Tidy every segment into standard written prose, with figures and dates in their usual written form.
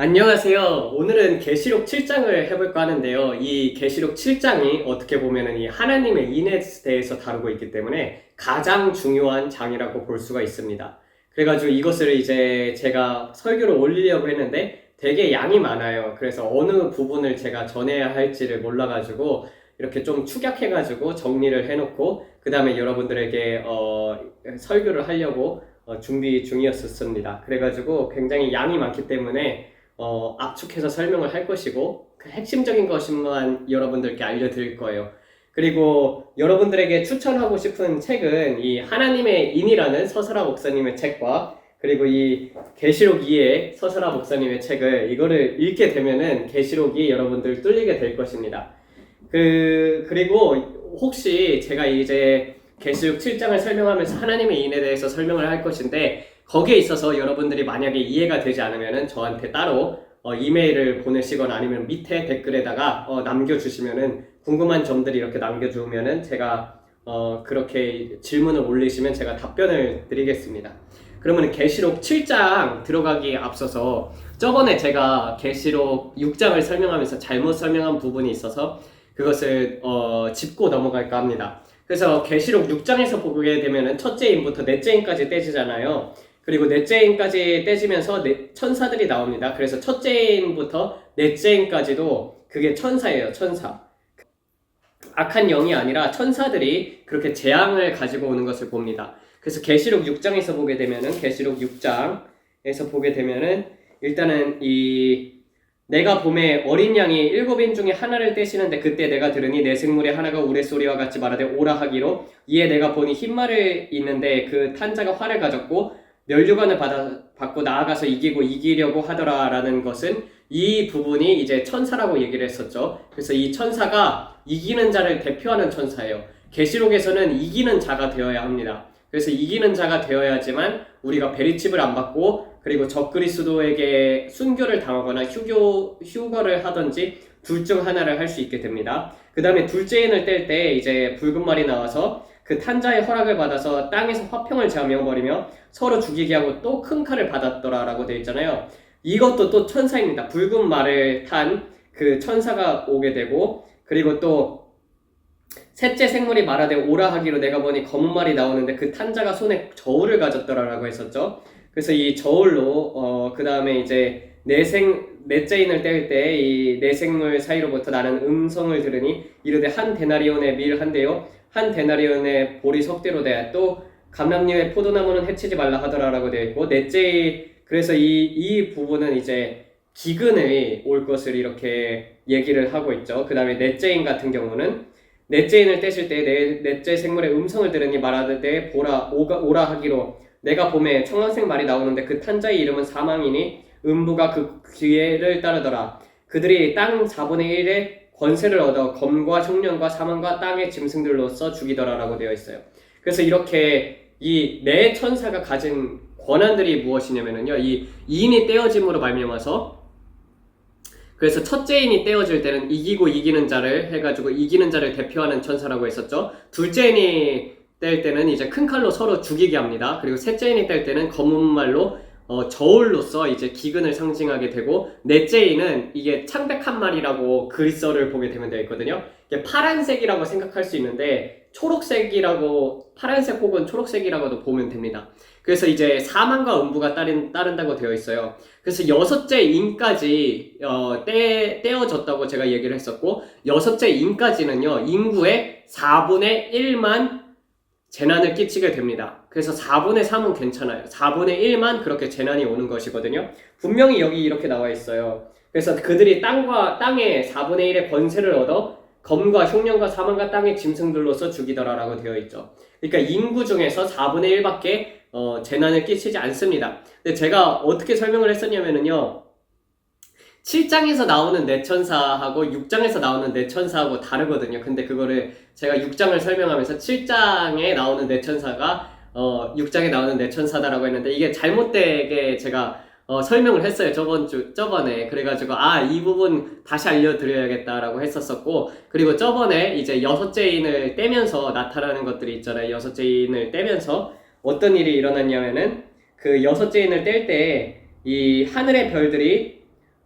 안녕하세요. 오늘은 계시록 7장을 해볼까 하는데요. 이 계시록 7장이 어떻게 보면은 이 하나님의 인에 대해서 다루고 있기 때문에 가장 중요한 장이라고 볼 수가 있습니다. 그래가지고 이것을 이제 제가 설교를 올리려고 했는데 되게 양이 많아요. 그래서 어느 부분을 제가 전해야 할지를 몰라가지고 이렇게 좀 축약해가지고 정리를 해놓고 그 다음에 여러분들에게 설교를 하려고 준비 중이었습니다. 그래가지고 굉장히 양이 많기 때문에 압축해서 설명을 할 것이고 그 핵심적인 것만 여러분들께 알려드릴 거예요. 그리고 여러분들에게 추천하고 싶은 책은 이 하나님의 인이라는 서설아 목사님의 책과 그리고 이 계시록 2의 서설아 목사님의 책을 이거를 읽게 되면은 계시록이 여러분들 뚫리게 될 것입니다. 그리고 혹시 제가 이제 계시록 7장을 설명하면서 하나님의 인에 대해서 설명을 할 것인데 거기에 있어서 여러분들이 만약에 이해가 되지 않으면 저한테 따로 이메일을 보내시거나 아니면 밑에 댓글에다가 남겨주시면은 궁금한 점들이 이렇게 남겨주면은 제가 그렇게 질문을 올리시면 제가 답변을 드리겠습니다. 그러면 계시록 7장 들어가기에 앞서서 저번에 제가 계시록 6장을 설명하면서 잘못 설명한 부분이 있어서 그것을 짚고 넘어갈까 합니다. 그래서 계시록 6장에서 보게 되면은 첫째 인부터 넷째 인까지 떼지잖아요. 그리고 넷째 인까지 떼지면서 천사들이 나옵니다. 그래서 첫째 인부터 넷째 인까지도 그게 천사예요. 천사. 악한 영이 아니라 천사들이 그렇게 재앙을 가지고 오는 것을 봅니다. 그래서 계시록 6장에서 보게 되면은 일단은 내가 봄에 어린 양이 7인 중에 하나를 떼시는데 그때 내가 들으니 내 생물의 하나가 우레소리와 같이 말하되 오라 하기로 이에 내가 보니 흰 말을 있는데 그 탄자가 활을 가졌고 면류관을 받고 나아가서 이기려고 하더라라는 것은 이 부분이 이제 천사라고 얘기를 했었죠. 그래서 이 천사가 이기는 자를 대표하는 천사예요. 계시록에서는 이기는 자가 되어야 합니다. 그래서 이기는 자가 되어야지만 우리가 베리칩을 안 받고 그리고 적그리스도에게 순교를 당하거나 휴거를 하든지 둘 중 하나를 할 수 있게 됩니다. 그 다음에 둘째 인을 뗄 때 이제 붉은 말이 나와서 그 탄자의 허락을 받아서 땅에서 화평을 제하며 서로 죽이게 하고 또 큰 칼을 받았더라라고 되어 있잖아요. 이것도 또 천사입니다. 붉은 말을 탄 그 천사가 오게 되고 그리고 또 셋째 생물이 말하되 오라 하기로 내가 보니 검은 말이 나오는데 그 탄자가 손에 저울을 가졌더라라고 했었죠. 그래서 이 저울로 그 다음에 이제 넷째 인을 뗄 때 이 네 생물 사이로부터 나는 음성을 들으니 이르되 한 데나리온의 밀 한 대요 한 데나리온의 보리 석대로 돼 또 감람류의 포도나무는 해치지 말라 하더라라고 되어 있고 그래서 이 부분은 이제 기근이 올 것을 이렇게 얘기를 하고 있죠. 그 다음에 넷째 인 같은 경우는 넷째 인을 떼실 때 넷째 생물의 음성을 들으니 말하되 오라 하기로 내가 봄에 청황색 말이 나오는데 그 탄자의 이름은 사망이니 음부가 그 귀를 따르더라. 그들이 땅 4분의 1의 권세를 얻어 검과 흉년과 사망과 땅의 짐승들로서 죽이더라라고 되어 있어요. 그래서 이렇게 이 네 천사가 가진 권한들이 무엇이냐면요, 이 인이 떼어짐으로 말미암아서 그래서 첫째 인이 떼어질 때는 이기는 자를 해가지고 이기는 자를 대표하는 천사라고 했었죠. 둘째 인이 뗄 때는 이제 큰 칼로 서로 죽이게 합니다. 그리고 셋째 인이 뗄 때는 검은 말로 저울로서 이제 기근을 상징하게 되고 넷째 인은 이게 창백한 말이라고 그리스어를 보게 되면 되어 있거든요. 이게 파란색이라고 생각할 수 있는데 파란색 혹은 초록색이라고도 보면 됩니다. 그래서 이제 사망과 음부가 따른다고 되어 있어요. 그래서 여섯째 인까지 떼어졌다고 제가 얘기를 했었고 여섯째 인까지는요 인구의 4분의 1만 재난을 끼치게 됩니다. 그래서 4분의 3은 괜찮아요. 4분의 1만 그렇게 재난이 오는 것이거든요. 분명히 여기 이렇게 나와 있어요. 그래서 그들이 땅의 4분의 1의 권세를 얻어 검과 흉년과 사망과 땅의 짐승들로서 죽이더라라고 되어 있죠. 그러니까 인구 중에서 4분의 1밖에 재난을 끼치지 않습니다. 근데 제가 어떻게 설명을 했었냐면요. 7장에서 나오는 내천사하고 6장에서 나오는 내천사하고 다르거든요. 근데 그거를 제가 6장을 설명하면서 7장에 나오는 내천사가 6장에 나오는 내천사다라고 했는데 이게 잘못되게 제가 설명을 했어요. 저번에. 그래가지고 이 부분 다시 알려드려야겠다라고 했었고 그리고 저번에 이제 여섯째 인을 떼면서 나타나는 것들이 있잖아요. 여섯째 인을 떼면서 어떤 일이 일어났냐면은 그 여섯째 인을 뗄 때 이 하늘의 별들이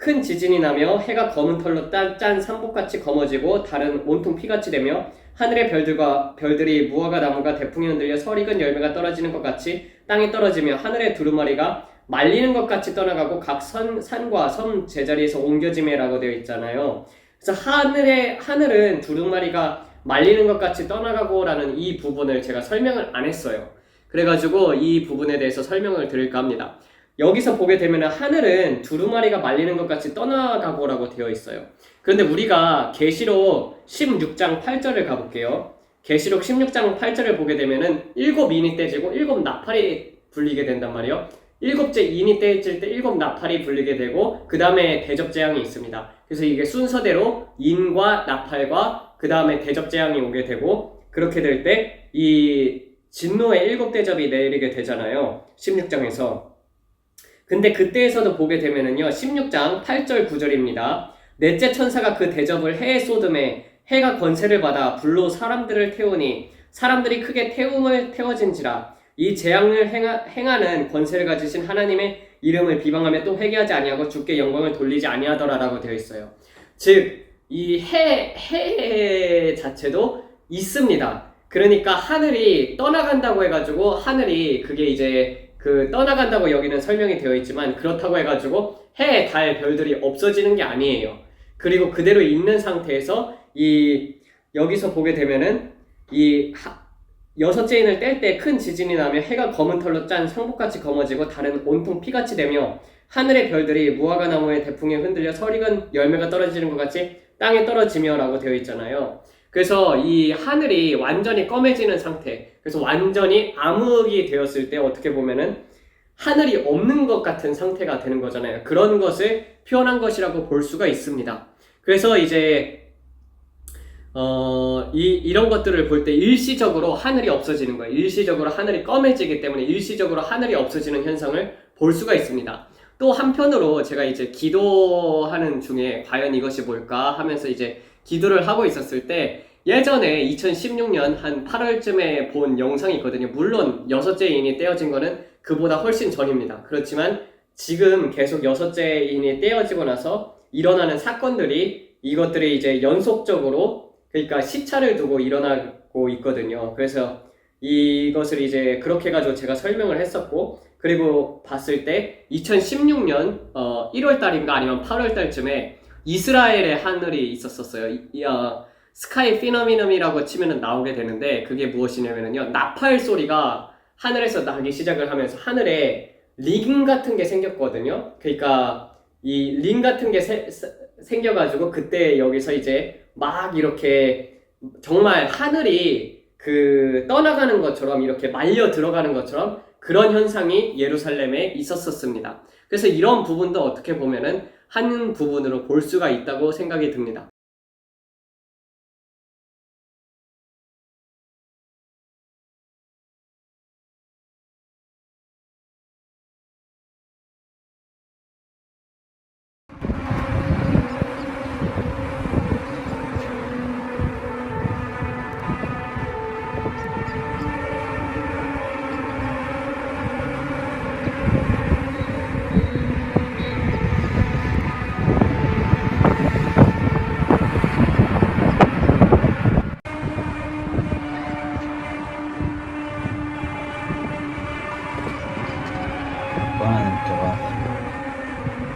큰 지진이 나며 해가 검은 털로 짠 삼복같이 검어지고 달은 온통 피같이 되며 하늘의 별들이 무화과 나무가 대풍에 흔들려 설익은 열매가 떨어지는 것 같이 땅에 떨어지며 하늘의 두루마리가 말리는 것 같이 떠나가고 각 산과 섬 제자리에서 옮겨지매라고 되어 있잖아요. 그래서 하늘은 두루마리가 말리는 것 같이 떠나가고라는 이 부분을 제가 설명을 안 했어요. 그래가지고 이 부분에 대해서 설명을 드릴까 합니다. 여기서 보게 되면 하늘은 두루마리가 말리는 것 같이 떠나가고라고 되어 있어요. 그런데 우리가 계시록 16장 8절을 가볼게요. 계시록 16장 8절을 보게 되면은 7인이 떼지고 7나팔이 불리게 된단 말이에요. 7째 인이 떼질 때 7나팔이 불리게 되고 그 다음에 대접재앙이 있습니다. 그래서 이게 순서대로 인과 나팔과 그 다음에 대접재앙이 오게 되고 그렇게 될 때 이 진노의 7대접이 내리게 되잖아요. 16장에서. 근데 그때에서도 보게 되면은요 16장 8절 9절입니다. 넷째 천사가 그 대접을 해에 쏟음에 해가 권세를 받아 불로 사람들을 태우니 사람들이 크게 태워진지라. 이 재앙을 행하는 권세를 가지신 하나님의 이름을 비방하며 또 회개하지 아니하고 주께 영광을 돌리지 아니하더라라고 되어 있어요. 즉 이 해 자체도 있습니다. 그러니까 하늘이 떠나간다고 해가지고 하늘이 그게 이제 그 떠나간다고 여기는 설명이 되어 있지만 그렇다고 해가지고 해, 달, 별들이 없어지는 게 아니에요. 그리고 그대로 있는 상태에서 여기서 보게 되면은 여섯째 인을 뗄 때 큰 지진이 나며 해가 검은 털로 짠 상복같이 검어지고 달은 온통 피같이 되며 하늘의 별들이 무화과 나무의 대풍에 흔들려 설익은 열매가 떨어지는 것 같이 땅에 떨어지며 라고 되어 있잖아요. 그래서 이 하늘이 완전히 검해지는 상태, 그래서 완전히 암흑이 되었을 때 어떻게 보면은 하늘이 없는 것 같은 상태가 되는 거잖아요. 그런 것을 표현한 것이라고 볼 수가 있습니다. 그래서 이제 이런 것들을 볼 때 일시적으로 하늘이 없어지는 거예요. 일시적으로 하늘이 검해지기 때문에 일시적으로 하늘이 없어지는 현상을 볼 수가 있습니다. 또 한편으로 제가 이제 기도하는 중에 과연 이것이 뭘까 하면서 이제 기도를 하고 있었을 때 예전에 2016년 한 8월쯤에 본 영상이 있거든요. 물론 여섯째 인이 떼어진 거는 그보다 훨씬 전입니다. 그렇지만 지금 계속 여섯째 인이 떼어지고 나서 일어나는 사건들이 이것들이 이제 연속적으로 그러니까 시차를 두고 일어나고 있거든요. 그래서 이것을 이제 그렇게 해가지고 제가 설명을 했었고 그리고 봤을 때 2016년 1월달인가 아니면 8월달쯤에 이스라엘의 하늘이 있었어요. 스카이 피노미넘이라고 치면은 나오게 되는데 그게 무엇이냐면요 나팔 소리가 하늘에서 나기 시작을 하면서 하늘에 링 같은 게 생겼거든요. 그러니까 이 링 같은 게 생겨가지고 그때 여기서 이제 막 이렇게 정말 하늘이 그 떠나가는 것처럼 이렇게 말려 들어가는 것처럼 그런 현상이 예루살렘에 있었습니다. 그래서 이런 부분도 어떻게 보면은 한 부분으로 볼 수가 있다고 생각이 듭니다.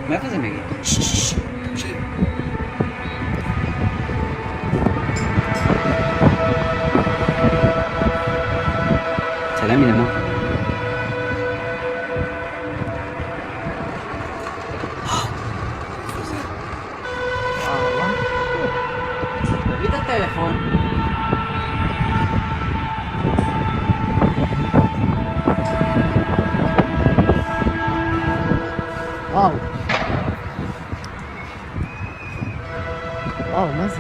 Me dejas de medir. Salam mi naman. Ahorita teléfono. Wow. Wow, 맞아.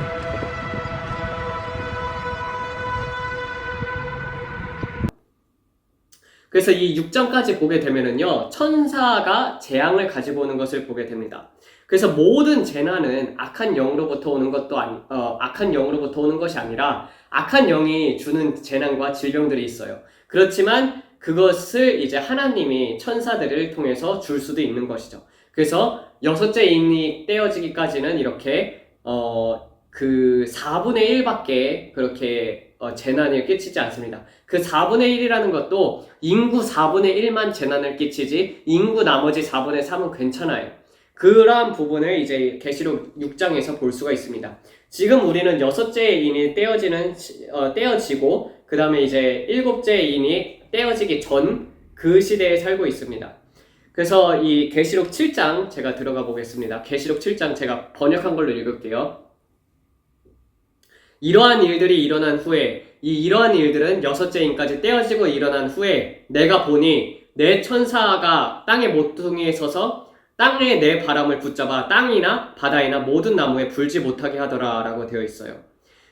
그래서 이 6장까지 보게 되면은요 천사가 재앙을 가지고 오는 것을 보게 됩니다. 그래서 모든 재난은 악한 영으로부터 오는 것이 아니라 악한 영이 주는 재난과 질병들이 있어요. 그렇지만 그것을 이제 하나님이 천사들을 통해서 줄 수도 있는 것이죠. 그래서 여섯째 인이 떼어지기까지는 이렇게 그 4분의 1밖에 그렇게 재난을 끼치지 않습니다. 그 4분의 1이라는 것도 인구 4분의 1만 재난을 끼치지 인구 나머지 4분의 3은 괜찮아요. 그러한 부분을 이제 계시록 6장에서 볼 수가 있습니다. 지금 우리는 여섯째 인이 떼어지고 그 다음에 이제 일곱째 인이 떼어지기 전 그 시대에 살고 있습니다. 그래서 이 계시록 7장 제가 들어가 보겠습니다. 계시록 7장 제가 번역한 걸로 읽을게요. 이러한 일들이 일어난 후에 이러한 일들은 여섯째 인까지 떼어지고 일어난 후에 내가 보니 내 천사가 땅의 모퉁이에 서서 땅에 내 바람을 붙잡아 땅이나 바다이나 모든 나무에 불지 못하게 하더라 라고 되어 있어요.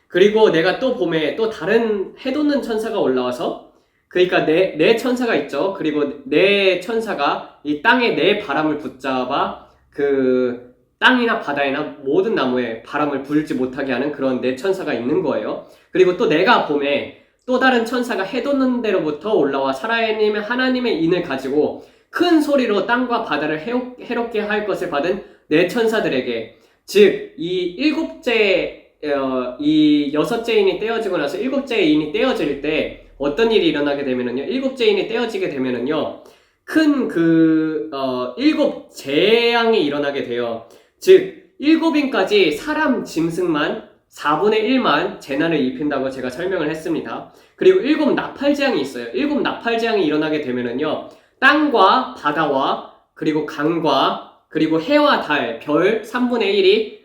그리고 내가 또 봄에 또 다른 해돋는 천사가 올라와서 그러니까 내 천사가 있죠. 그리고 내 천사가 이 땅에 내 바람을 붙잡아 그 땅이나 바다이나 모든 나무에 바람을 불지 못하게 하는 그런 내 천사가 있는 거예요. 그리고 또 내가 봄에 또 다른 천사가 해돋는 데로부터 올라와 살아있는 하나님의 인을 가지고 큰 소리로 땅과 바다를 해롭게 할 것을 받은 내 천사들에게, 즉 이 여섯째 인이 떼어지고 나서 일곱째 인이 떼어질 때 어떤 일이 일어나게 되면은요, 일곱째 인이 떼어지게 되면은요, 큰 일곱 재앙이 일어나게 돼요. 즉, 일곱인까지 사람 짐승만 4분의 1만 재난을 입힌다고 제가 설명을 했습니다. 그리고 일곱 나팔재앙이 있어요. 일곱 나팔재앙이 일어나게 되면은요, 땅과 바다와 그리고 강과 그리고 해와 달, 별 3분의 1이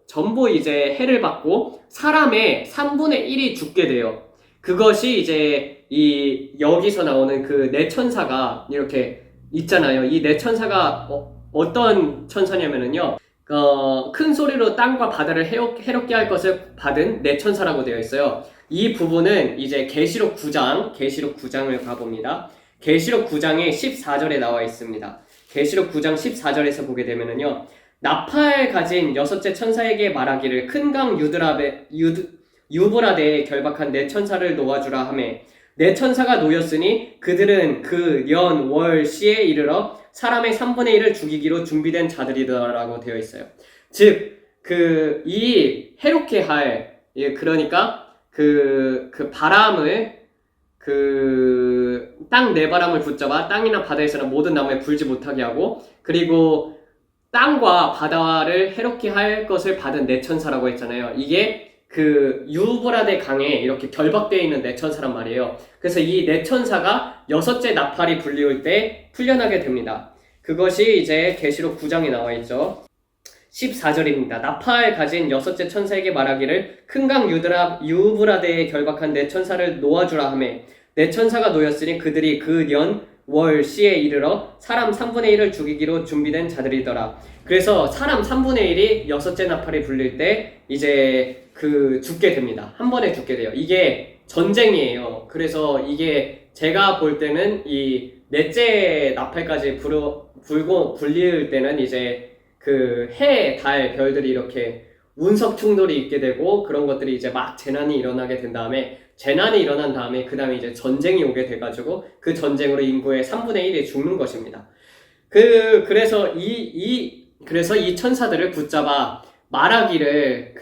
전부 이제 해를 받고 사람의 3분의 1이 죽게 돼요. 그것이 이제 여기서 나오는 그 네 천사가 이렇게 있잖아요. 이 네 천사가 어떤 천사냐면은요, 큰 소리로 땅과 바다를 해롭게 할 것을 받은 네 천사라고 되어 있어요. 이 부분은 이제 계시록 9장을 가봅니다. 계시록 9장의 14절에 나와 있습니다. 계시록 9장 14절에서 보게 되면은요, 나팔 가진 여섯째 천사에게 말하기를 큰 강 유브라데에 결박한 네 천사를 놓아주라 하매 네 천사가 놓였으니 그들은 그 연, 월, 시에 이르러 사람의 3분의 1을 죽이기로 준비된 자들이더라라고 되어 있어요. 즉, 이 해롭게 할, 그러니까 그 바람을 땅 네 바람을 붙잡아 땅이나 바다에서나 모든 나무에 불지 못하게 하고, 그리고 땅과 바다를 해롭게 할 것을 받은 네 천사라고 했잖아요. 이게 그 유브라데 강에 이렇게 결박되어 있는 네 천사란 말이에요. 그래서 이 네 천사가 여섯째 나팔이 불리울 때 풀려나게 됩니다. 그것이 이제 계시록 9장에 나와 있죠. 14절입니다. 나팔 가진 여섯째 천사에게 말하기를 큰 강 유브라데에 결박한 네 천사를 놓아주라 하매 네 천사가 놓였으니 그들이 그 연, 월, 시에 이르러 사람 3분의 1을 죽이기로 준비된 자들이더라. 그래서 사람 3분의 1이 여섯째 나팔이 불릴 때 이제 죽게 됩니다. 한 번에 죽게 돼요. 이게 전쟁이에요. 그래서 이게 제가 볼 때는 이 넷째 나팔까지 불릴 때는 이제 해, 달, 별들이 이렇게 운석 충돌이 있게 되고 그런 것들이 이제 막 재난이 일어나게 된 다음에 재난이 일어난 다음에 그 다음에 이제 전쟁이 오게 돼가지고 그 전쟁으로 인구의 3분의 1이 죽는 것입니다. 그래서 이 천사들을 붙잡아 말하기를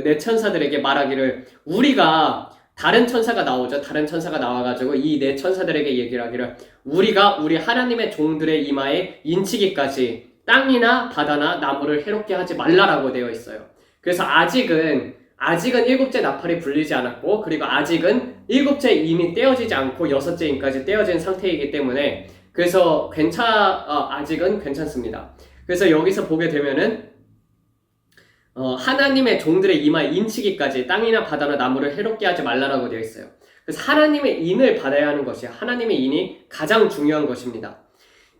네 천사들에게 말하기를 우리가 다른 천사가 나오죠. 다른 천사가 나와가지고 이 네 천사들에게 얘기를 하기를 우리가 우리 하나님의 종들의 이마에 인치기까지 땅이나 바다나 나무를 해롭게 하지 말라라고 되어 있어요. 그래서 아직은 일곱째 나팔이 불리지 않았고 그리고 아직은 일곱째 인이 떼어지지 않고 여섯째 인까지 떼어진 상태이기 때문에 그래서 아직은 괜찮습니다. 그래서 여기서 보게 되면은 하나님의 종들의 이마에 인치기까지 땅이나 바다나 나무를 해롭게 하지 말라라고 되어 있어요. 그래서 하나님의 인을 받아야 하는 것이 하나님의 인이 가장 중요한 것입니다.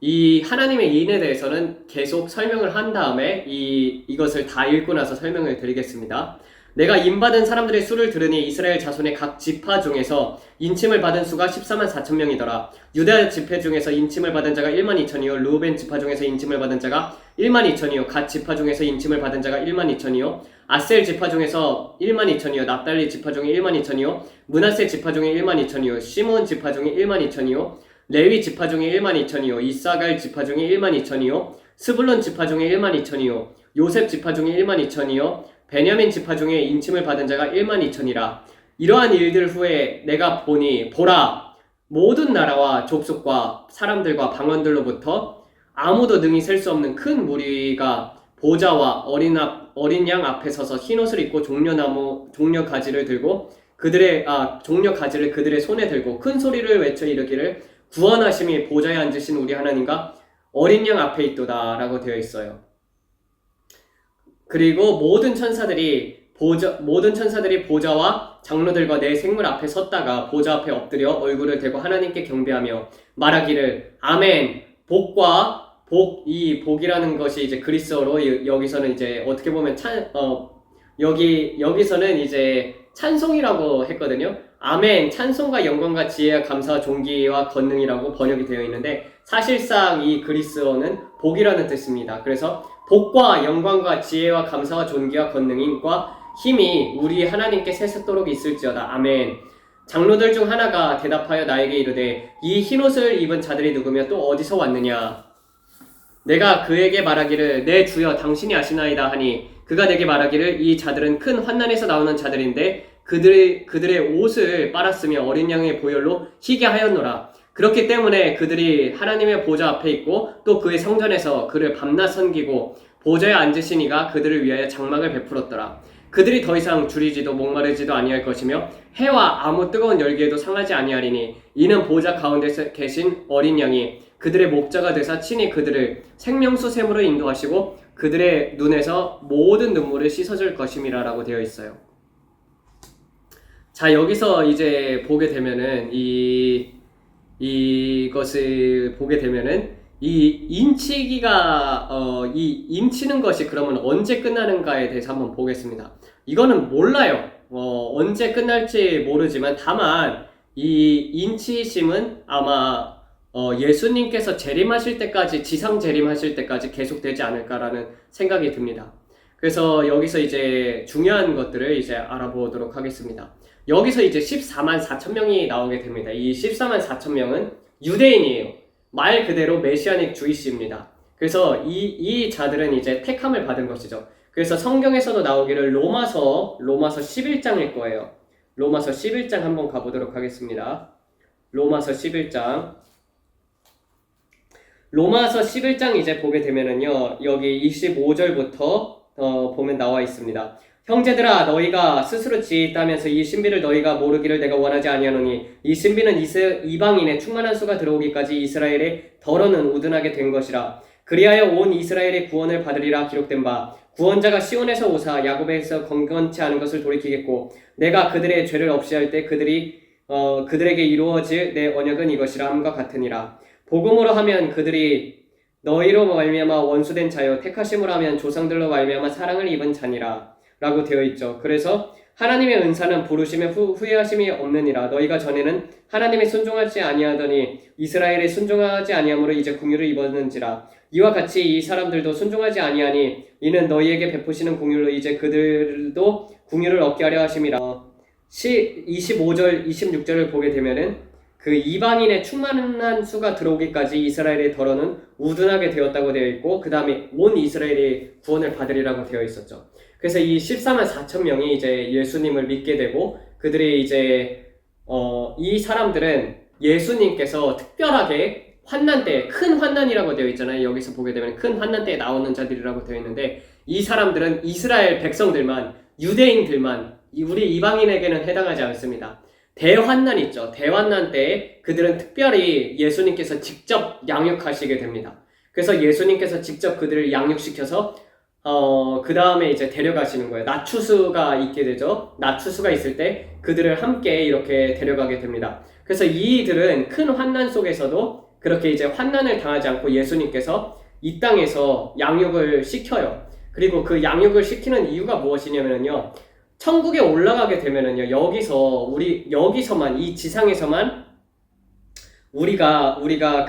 이 하나님의 인에 대해서는 계속 설명을 한 다음에 이것을 다 읽고 나서 설명을 드리겠습니다. 내가 인받은 사람들의 수를 들으니 이스라엘 자손의 각 지파 중에서 인침을 받은 수가 14만 4천 명이더라. 유다 지파 중에서 인침을 받은 자가 1만 2천이요 르우벤 지파 중에서 인침을 받은 자가 1만 2천이요 갓 지파 중에서 인침을 받은 자가 1만 2천이요 아셀 지파 중에서 1만 2천이요 납달리 지파 중에 1만 2천이요 므낫세 지파 중에 1만 2천이요 시몬 지파 중에 1만 2천이요 레위 지파 중에 1만 2천이요 이사갈 지파 중에 1만 2천이요 스불론 지파 중에 1만 2천이요 요셉 지파 중에 1만 2천이요 베냐민 지파 중에 인침을 받은 자가 1만 2천이라. 이러한 일들 후에 내가 보니 보라 모든 나라와 족속과 사람들과 방언들로부터 아무도 능히 셀 수 없는 큰 무리가 보좌와 어린 양 앞에 서서 흰옷을 입고 종려 가지를 그들의 손에 들고 큰 소리를 외쳐 이르기를 구원하심이 보좌에 앉으신 우리 하나님과 어린 양 앞에 있도다 라고 되어 있어요. 그리고 모든 천사들이 보좌와 장로들과 내 생물 앞에 섰다가 보좌 앞에 엎드려 얼굴을 대고 하나님께 경배하며 말하기를 아멘. 이 복이라는 것이 이제 그리스어로 여기서는 이제 어떻게 보면 여기서는 이제 찬송이라고 했거든요. 아멘. 찬송과 영광과 지혜와 감사와 존귀와 권능이라고 번역이 되어 있는데 사실상 이 그리스어는 복이라는 뜻입니다. 그래서 복과 영광과 지혜와 감사와 존귀와 권능과 힘이 우리 하나님께 세세토록 있을지어다. 아멘. 장로들 중 하나가 대답하여 나에게 이르되 이 흰옷을 입은 자들이 누구며 또 어디서 왔느냐. 내가 그에게 말하기를 내 주여 당신이 아시나이다 하니 그가 내게 말하기를 이 자들은 큰 환난에서 나오는 자들인데 그들의 옷을 빨았으며 어린 양의 보혈로 희게 하였노라. 그렇기 때문에 그들이 하나님의 보좌 앞에 있고 또 그의 성전에서 그를 밤낮 섬기고 보좌에 앉으신 이가 그들을 위하여 장막을 베풀었더라. 그들이 더 이상 줄이지도 목마르지도 아니할 것이며 해와 아무 뜨거운 열기에도 상하지 아니하리니 이는 보좌 가운데 계신 어린 양이 그들의 목자가 되사 친히 그들을 생명수 샘으로 인도하시고 그들의 눈에서 모든 눈물을 씻어줄 것임이라 라고 되어 있어요. 자, 여기서 이제 보게 되면은 이것을 보게 되면은 이 임치는 것이 그러면 언제 끝나는가에 대해서 한번 보겠습니다. 이거는 몰라요. 언제 끝날지 모르지만 다만 이 인치심은 아마 예수님께서 재림하실 때까지 지상 재림하실 때까지 계속되지 않을까라는 생각이 듭니다. 그래서 여기서 이제 중요한 것들을 이제 알아보도록 하겠습니다. 여기서 이제 14만 4천 명이 나오게 됩니다. 이 14만 4천 명은 유대인이에요. 말 그대로 메시아닉 주이시입니다. 그래서 이 자들은 이제 택함을 받은 것이죠. 그래서 성경에서도 나오기를 로마서 11장일 거예요. 로마서 11장 한번 가보도록 하겠습니다. 로마서 11장 이제 보게 되면은요, 여기 25절부터 보면 나와 있습니다. 형제들아 너희가 스스로 지혜있다면서 이 신비를 너희가 모르기를 내가 원하지 아니하노니 이 신비는 이방인의 충만한 수가 들어오기까지 이스라엘의 덜어는 우둔하게 된 것이라. 그리하여 온 이스라엘의 구원을 받으리라 기록된 바 구원자가 시온에서 오사 야곱에서 건건치 않은 것을 돌이키겠고 내가 그들의 죄를 없이 할 때 그들에게 이루어질 내 언약은 이것이라 함과 같으니라. 복음으로 하면 그들이 너희로 말미암아 원수된 자요 택하심으로 하면 조상들로 말미암아 사랑을 입은 자니라 라고 되어 있죠. 그래서 하나님의 은사는 부르심에 후회하심이 없느니라. 너희가 전에는 하나님의 순종하지 아니하더니 이스라엘에 순종하지 아니함으로 이제 궁유를 입었는지라. 이와 같이 이 사람들도 순종하지 아니하니 이는 너희에게 베푸시는 궁유로 이제 그들도 궁유를 얻게 하려 하심이라. 25절 26절을 보게 되면은 그 이방인의 충만한 수가 들어오기까지 이스라엘의 덜어는 우둔하게 되었다고 되어 있고 그 다음에 온 이스라엘이 구원을 받으리라고 되어 있었죠. 그래서 이 14만 4천 명이 이제 예수님을 믿게 되고 그들이 이제 이 사람들은 예수님께서 특별하게 환난 때, 큰 환난이라고 되어 있잖아요. 여기서 보게 되면 큰 환난 때에 나오는 자들이라고 되어 있는데 이 사람들은 이스라엘 백성들만, 유대인들만, 우리 이방인에게는 해당하지 않습니다. 대환난 있죠. 대환난 때에 그들은 특별히 예수님께서 직접 양육하시게 됩니다. 그래서 예수님께서 직접 그들을 양육시켜서 그 다음에 이제 데려가시는 거예요. 나추수가 있게 되죠. 나추수가 있을 때 그들을 함께 이렇게 데려가게 됩니다. 그래서 이들은 큰 환난 속에서도 그렇게 이제 환난을 당하지 않고 예수님께서 이 땅에서 양육을 시켜요. 그리고 그 양육을 시키는 이유가 무엇이냐면요. 천국에 올라가게 되면은요, 여기서만, 이 지상에서만 우리가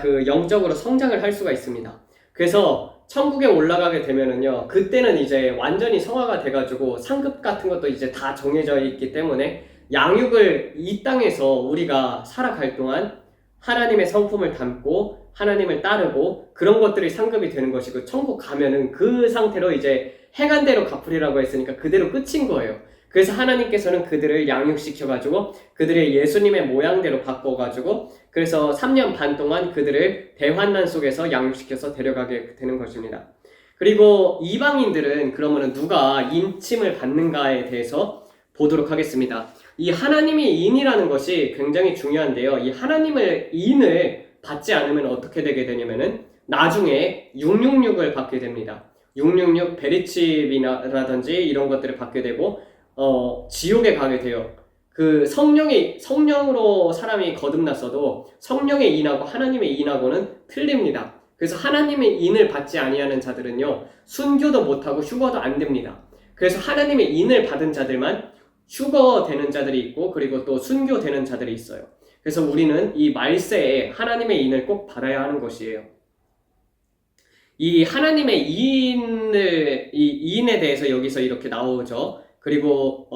그 영적으로 성장을 할 수가 있습니다. 그래서 천국에 올라가게 되면은요, 그때는 이제 완전히 성화가 돼가지고 상급 같은 것도 이제 다 정해져 있기 때문에 양육을 이 땅에서 우리가 살아갈 동안 하나님의 성품을 담고 하나님을 따르고 그런 것들이 상급이 되는 것이고, 천국 가면은 그 상태로 이제 행한대로 갚으리라고 했으니까 그대로 끝인 거예요. 그래서 하나님께서는 그들을 양육시켜가지고 그들의 예수님의 모양대로 바꿔가지고 그래서 3년 반 동안 그들을 대환난 속에서 양육시켜서 데려가게 되는 것입니다. 그리고 이방인들은 그러면은 누가 인침을 받는가에 대해서 보도록 하겠습니다. 이 하나님의 인이라는 것이 굉장히 중요한데요. 이 하나님의 인을 받지 않으면 어떻게 되게 되냐면은 나중에 666을 받게 됩니다. 666 베리칩이라든지 이런 것들을 받게 되고 지옥에 가게 돼요. 그 성령으로 사람이 거듭났어도 성령의 인하고 하나님의 인하고는 틀립니다. 그래서 하나님의 인을 받지 아니하는 자들은요, 순교도 못하고 휴거도 안 됩니다. 그래서 하나님의 인을 받은 자들만 휴거 되는 자들이 있고, 그리고 또 순교 되는 자들이 있어요. 그래서 우리는 이 말세에 하나님의 인을 꼭 받아야 하는 것이에요. 이 하나님의 이 인에 대해서 여기서 이렇게 나오죠. 그리고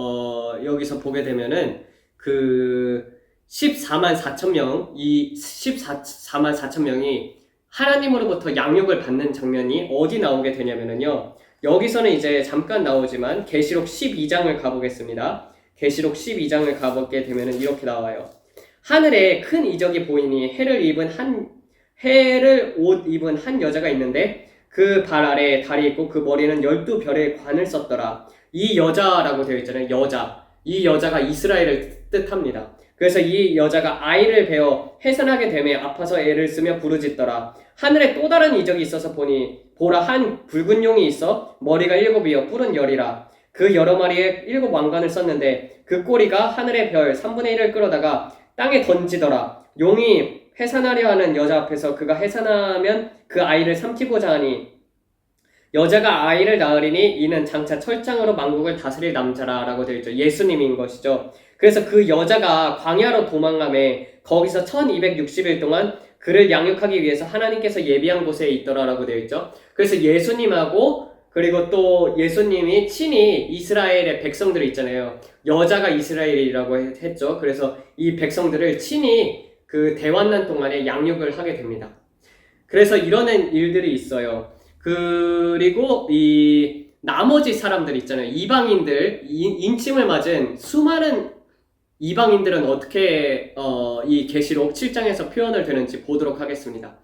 여기서 보게 되면은 그 14만 4천 명, 이 14만 4천 명이 하나님으로부터 양육을 받는 장면이 어디 나오게 되냐면은요, 여기서는 이제 잠깐 나오지만 계시록 12장을 가보겠습니다. 계시록 12장을 가보게 되면은 이렇게 나와요. 하늘에 큰 이적이 보이니 해를 옷 입은 한 여자가 있는데 그 발 아래에 달이 있고 그 머리는 12별의 관을 썼더라. 이 여자라고 되어 있잖아요. 여자. 이 여자가 이스라엘을 뜻합니다. 그래서 이 여자가 아이를 베어 해산하게 되매 아파서 애를 쓰며 부르짖더라. 하늘에 또 다른 이적이 있어서 보라 한 붉은 용이 있어 머리가 7이요 뿔은 10이라. 그 여러 마리의 7 왕관을 썼는데 그 꼬리가 하늘의 별 3분의 1을 끌어다가 땅에 던지더라. 용이 해산하려 하는 여자 앞에서 그가 해산하면 그 아이를 삼키고자 하니 여자가 아이를 낳으리니 이는 장차 철장으로 만국을 다스릴 남자라라고 되어 있죠. 예수님인 것이죠. 그래서 그 여자가 광야로 도망가매 거기서 1260일 동안 그를 양육하기 위해서 하나님께서 예비한 곳에 있더라라고 되어 있죠. 그래서 예수님하고 그리고 또 예수님이 친히 이스라엘의 백성들 있잖아요. 여자가 이스라엘이라고 했죠. 그래서 이 백성들을 친히 그 대환난 동안에 양육을 하게 됩니다. 그래서 이런 일들이 있어요. 그리고 이 나머지 사람들 있잖아요. 이방인들, 인침을 맞은 수많은 이방인들은 어떻게 이 계시록 7장에서 표현을 되는지 보도록 하겠습니다.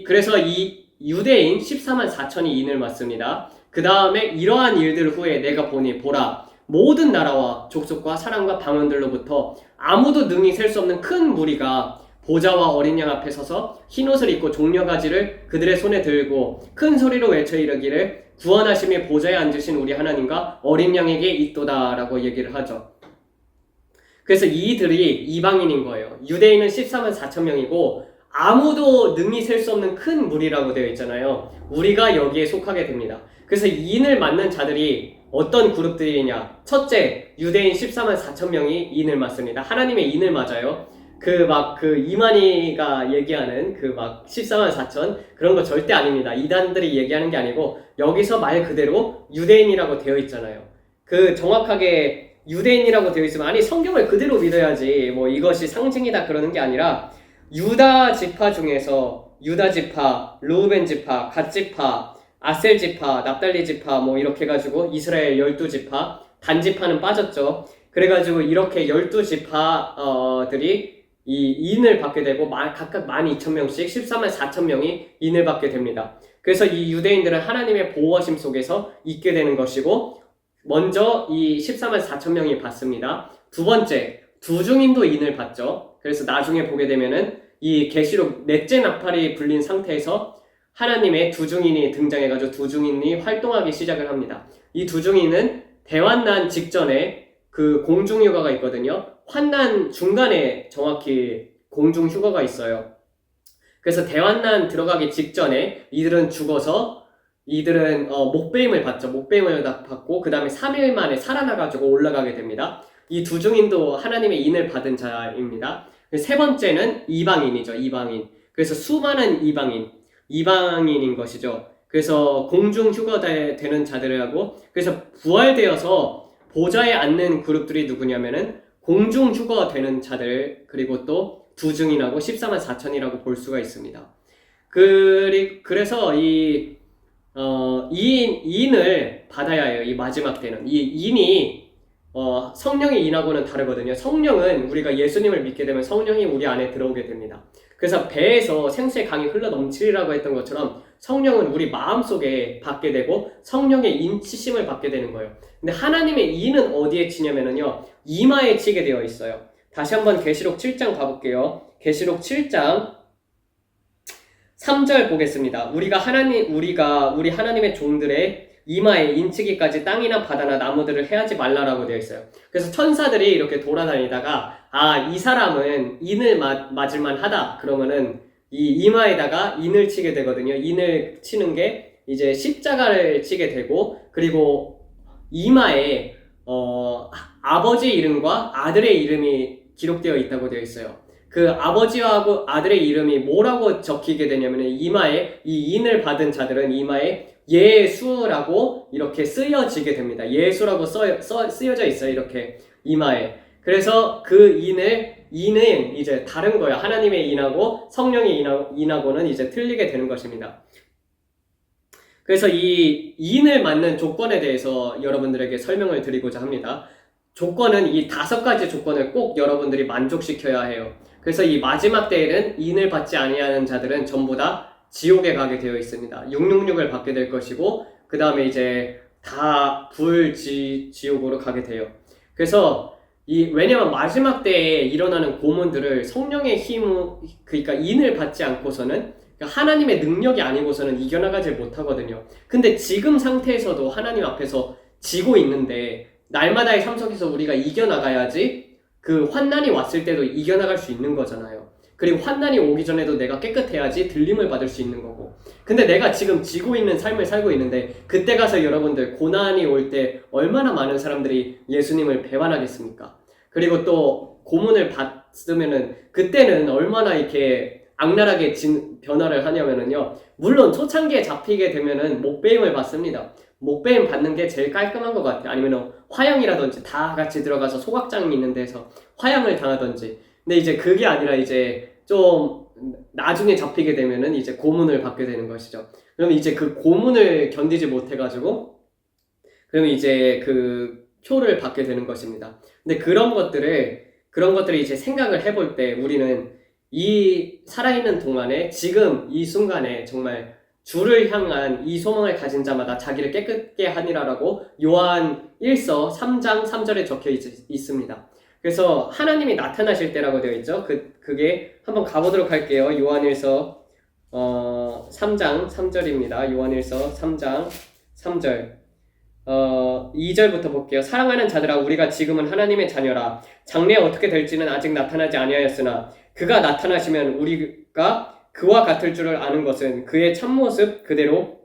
그래서 이 유대인 14만 4천이 인을 맞습니다. 그 다음에 이러한 일들 후에 내가 보라 모든 나라와 족속과 사람과 방언들로부터 아무도 능히 셀 수 없는 큰 무리가 보좌와 어린 양 앞에 서서 흰옷을 입고 종려가지를 그들의 손에 들고 큰 소리로 외쳐 이르기를 구원하심이 보좌에 앉으신 우리 하나님과 어린 양에게 있도다 라고 얘기를 하죠. 그래서 이들이 이방인인 거예요. 유대인은 14만 4천 명이고 아무도 능히 셀 수 없는 큰 무리라고 되어 있잖아요. 우리가 여기에 속하게 됩니다. 그래서 인을 맞는 자들이 어떤 그룹들이냐. 첫째, 유대인 14만 4천 명이 인을 맞습니다. 하나님의 인을 맞아요. 이만희가 얘기하는 14만 4천 그런 거 절대 아닙니다. 이단들이 얘기하는 게 아니고 여기서 말 그대로 유대인이라고 되어 있잖아요. 정확하게 유대인이라고 되어 있으면 아니 성경을 그대로 믿어야지 뭐 이것이 상징이다 그러는 게 아니라 유다 지파 중에서 유다 지파, 르우벤 지파, 갓 지파, 아셀 지파, 납달리 지파 뭐 이렇게 해가지고 이스라엘 12지파, 단 지파는 빠졌죠. 그래가지고 이렇게 12지파들이 이 인을 받게 되고 각각 12,000명씩 14만 4천 명이 인을 받게 됩니다. 그래서 이 유대인들은 하나님의 보호하심 속에서 있게 되는 것이고 먼저 이 14만 4천 명이 받습니다. 두 번째, 두중인도 인을 받죠. 그래서 나중에 보게 되면은 이 계시록 넷째 나팔이 불린 상태에서 하나님의 두중인이 등장해가지고 두중인이 활동하기 시작을 합니다. 이 두중인은 대환난 직전에 그 공중휴가가 있거든요. 환난 중간에 정확히 공중휴가가 있어요. 그래서 대환난 들어가기 직전에 이들은 죽어서 이들은 목배임을 받죠. 목배임을 받고 그 다음에 3일 만에 살아나가지고 올라가게 됩니다. 이 두중인도 하나님의 인을 받은 자입니다. 세 번째는 이방인이죠. 이방인. 그래서 수많은 이방인인 것이죠. 그래서 공중휴가 되는 자들하고 그래서 부활되어서 보좌에 앉는 그룹들이 누구냐면은 공중휴가 되는 자들 그리고 또 두 증인하고 14만 4천이라고 볼 수가 있습니다. 그래서 이인을 받아야 해요. 이 마지막 때는. 이 인이 성령의 인하고는 다르거든요. 성령은 우리가 예수님을 믿게 되면 성령이 우리 안에 들어오게 됩니다. 그래서 배에서 생수의 강이 흘러 넘치리라고 했던 것처럼 성령은 우리 마음속에 받게 되고 성령의 인치심을 받게 되는 거예요. 근데 하나님의 인은 어디에 치냐면요, 이마에 치게 되어 있어요. 다시 한번 계시록 7장 가볼게요. 계시록 7장 3절 보겠습니다. 우리 하나님의 종들의 이마에 인치기까지 땅이나 바다나 나무들을 해하지 말라라고 되어 있어요. 그래서 천사들이 이렇게 돌아다니다가 이 사람은 인을 맞을만 하다 그러면은 이 이마에다가 인을 치게 되거든요. 인을 치는 게 이제 십자가를 치게 되고, 그리고 이마에 아버지 이름과 아들의 이름이 기록되어 있다고 되어 있어요. 그 아버지와 아들의 이름이 뭐라고 적히게 되냐면 이마에, 이 인을 받은 자들은 이마에 예수라고 이렇게 쓰여지게 됩니다. 예수라고 쓰여져 있어요. 이렇게 이마에. 그래서 그 인은 이제 다른 거예요. 하나님의 인하고 성령의 인하고는 이제 틀리게 되는 것입니다. 그래서 이 인을 맞는 조건에 대해서 여러분들에게 설명을 드리고자 합니다. 조건은 이 5가지 조건을 꼭 여러분들이 만족시켜야 해요. 그래서 이 마지막 때에는 인을 받지 아니하는 자들은 전부 다 지옥에 가게 되어 있습니다. 666을 받게 될 것이고, 그 다음에 이제 다 지옥으로 가게 돼요. 그래서 왜냐면 마지막 때에 일어나는 고문들을 성령의 그러니까 인을 받지 않고서는, 그러니까 하나님의 능력이 아니고서는 이겨나가지 못하거든요. 근데 지금 상태에서도 하나님 앞에서 지고 있는데 날마다의 삶 속에서 우리가 이겨나가야지 그 환난이 왔을 때도 이겨나갈 수 있는 거잖아요. 그리고 환난이 오기 전에도 내가 깨끗해야지 들림을 받을 수 있는 거고. 근데 내가 지금 지고 있는 삶을 살고 있는데 그때 가서 여러분들 고난이 올 때 얼마나 많은 사람들이 예수님을 배반하겠습니까? 그리고 또 고문을 받으면은 그때는 얼마나 이렇게 악랄하게 변화를 하냐면은요, 물론 초창기에 잡히게 되면은 목베임을 받습니다. 목베임 받는 게 제일 깔끔한 것 같아요. 아니면 화형이라든지 다 같이 들어가서 소각장이 있는 데서 화형을 당하든지. 근데 이제 그게 아니라 이제 좀 나중에 잡히게 되면은 이제 고문을 받게 되는 것이죠. 그럼 이제 그 고문을 견디지 못해가지고 그러면 이제 그 표를 받게 되는 것입니다. 근데 그런 것들을 이제 생각을 해볼 때 우리는 이 살아있는 동안에 지금 이 순간에 정말 주를 향한 이 소망을 가진 자마다 자기를 깨끗게 하니라라고 요한 1서 3장 3절에 적혀 있습니다. 그래서 하나님이 나타나실 때라고 되어 있죠. 그게 한번 가보도록 할게요. 요한 1서 3장 3절입니다. 요한 1서 3장 3절 2절부터 볼게요. 사랑하는 자들아, 우리가 지금은 하나님의 자녀라. 장래에 어떻게 될지는 아직 나타나지 아니하였으나 그가 나타나시면 우리가 그와 같을 줄을 아는 것은 그의 참모습 그대로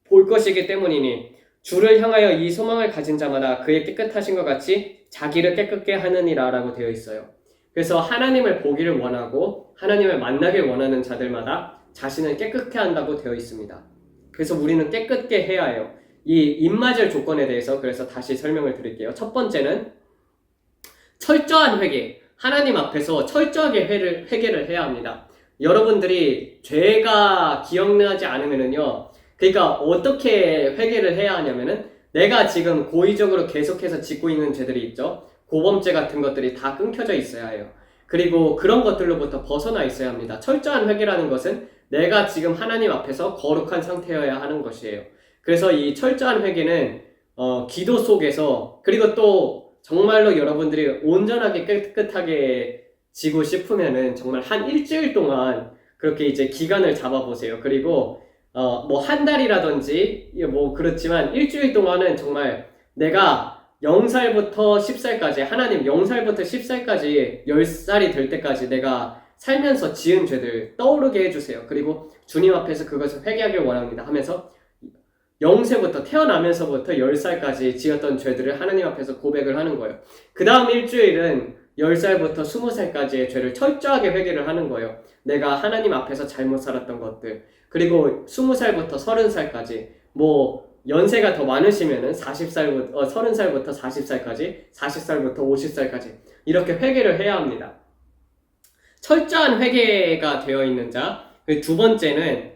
볼 것이기 때문이니 주를 향하여 이 소망을 가진 자마다 그의 깨끗하신 것 같이 자기를 깨끗게 하느니라 라고 되어 있어요. 그래서 하나님을 보기를 원하고 하나님을 만나길 원하는 자들마다 자신을 깨끗게 한다고 되어 있습니다. 그래서 우리는 깨끗게 해야 해요. 이 입맞을 조건에 대해서 그래서 다시 설명을 드릴게요. 첫 번째는 철저한 회개. 하나님 앞에서 철저하게 회개를 해야 합니다. 여러분들이 죄가 기억나지 않으면은요, 그러니까 어떻게 회개를 해야 하냐면은 내가 지금 고의적으로 계속해서 짓고 있는 죄들이 있죠. 고범죄 같은 것들이 다 끊겨져 있어야 해요. 그리고 그런 것들로부터 벗어나 있어야 합니다. 철저한 회개라는 것은 내가 지금 하나님 앞에서 거룩한 상태여야 하는 것이에요. 그래서 이 철저한 회개는 기도 속에서, 그리고 또 정말로 여러분들이 온전하게 깨끗하게 지고 싶으면은 정말 한 일주일 동안 그렇게 이제 기간을 잡아보세요. 그리고 뭐 한 달이라든지 뭐 그렇지만 일주일 동안은 정말 내가 0살부터 10살까지, 하나님 0살부터 10살까지 10살이 될 때까지 내가 살면서 지은 죄들 떠오르게 해주세요. 그리고 주님 앞에서 그것을 회개하길 원합니다 하면서 0세부터 태어나면서부터 10살까지 지었던 죄들을 하나님 앞에서 고백을 하는 거예요. 그 다음 일주일은 10살부터 20살까지의 죄를 철저하게 회개를 하는 거예요. 내가 하나님 앞에서 잘못 살았던 것들. 그리고 20살부터 30살까지, 뭐 연세가 더 많으시면은 30살부터 40살까지, 40살부터 50살까지 이렇게 회개를 해야 합니다. 철저한 회개가 되어 있는 자. 두 번째는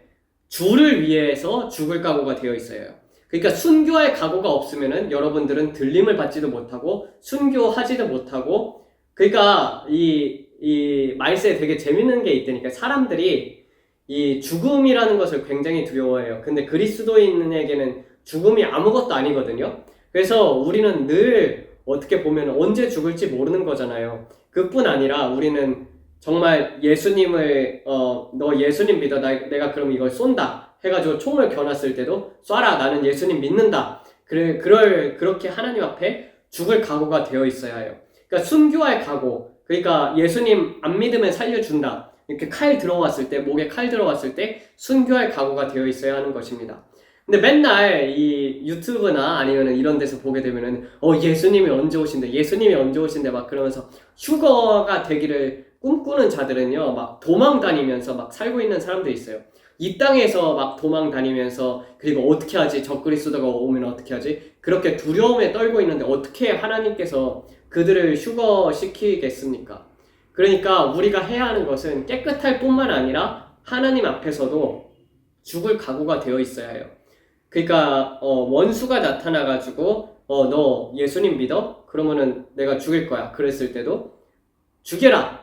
주를 위해서 죽을 각오가 되어 있어요. 그러니까 순교할 각오가 없으면은 여러분들은 들림을 받지도 못하고 순교하지도 못하고, 그러니까 이 말세에 되게 재밌는 게 있다니까. 사람들이 이 죽음이라는 것을 굉장히 두려워해요. 근데 그리스도인에게는 죽음이 아무것도 아니거든요. 그래서 우리는 늘 어떻게 보면 언제 죽을지 모르는 거잖아요. 그뿐 아니라 우리는 정말 예수님을 너 예수님 믿어, 내가 그럼 이걸 쏜다 해가지고 총을 겨눴을 때도 쏴라, 나는 예수님 믿는다, 그렇게 하나님 앞에 죽을 각오가 되어 있어야 해요. 그러니까 순교할 각오, 그러니까 예수님 안 믿으면 살려준다, 이렇게 칼 들어왔을 때, 목에 칼 들어왔을 때 순교할 각오가 되어 있어야 하는 것입니다. 근데 맨날 이 유튜브나 아니면 이런 데서 보게 되면은 예수님이 언제 오신대, 예수님이 언제 오신대 막 그러면서 휴거가 되기를 꿈꾸는 자들은요, 막 도망 다니면서 막 살고 있는 사람들이 있어요. 이 땅에서 막 도망 다니면서, 그리고 어떻게 하지, 적그리스도가 오면 어떻게 하지, 그렇게 두려움에 떨고 있는데 어떻게 하나님께서 그들을 휴거시키겠습니까? 그러니까 우리가 해야 하는 것은 깨끗할 뿐만 아니라 하나님 앞에서도 죽을 각오가 되어 있어야 해요. 그러니까 원수가 나타나가지고 너 예수님 믿어? 그러면은 내가 죽일 거야. 그랬을 때도 죽여라,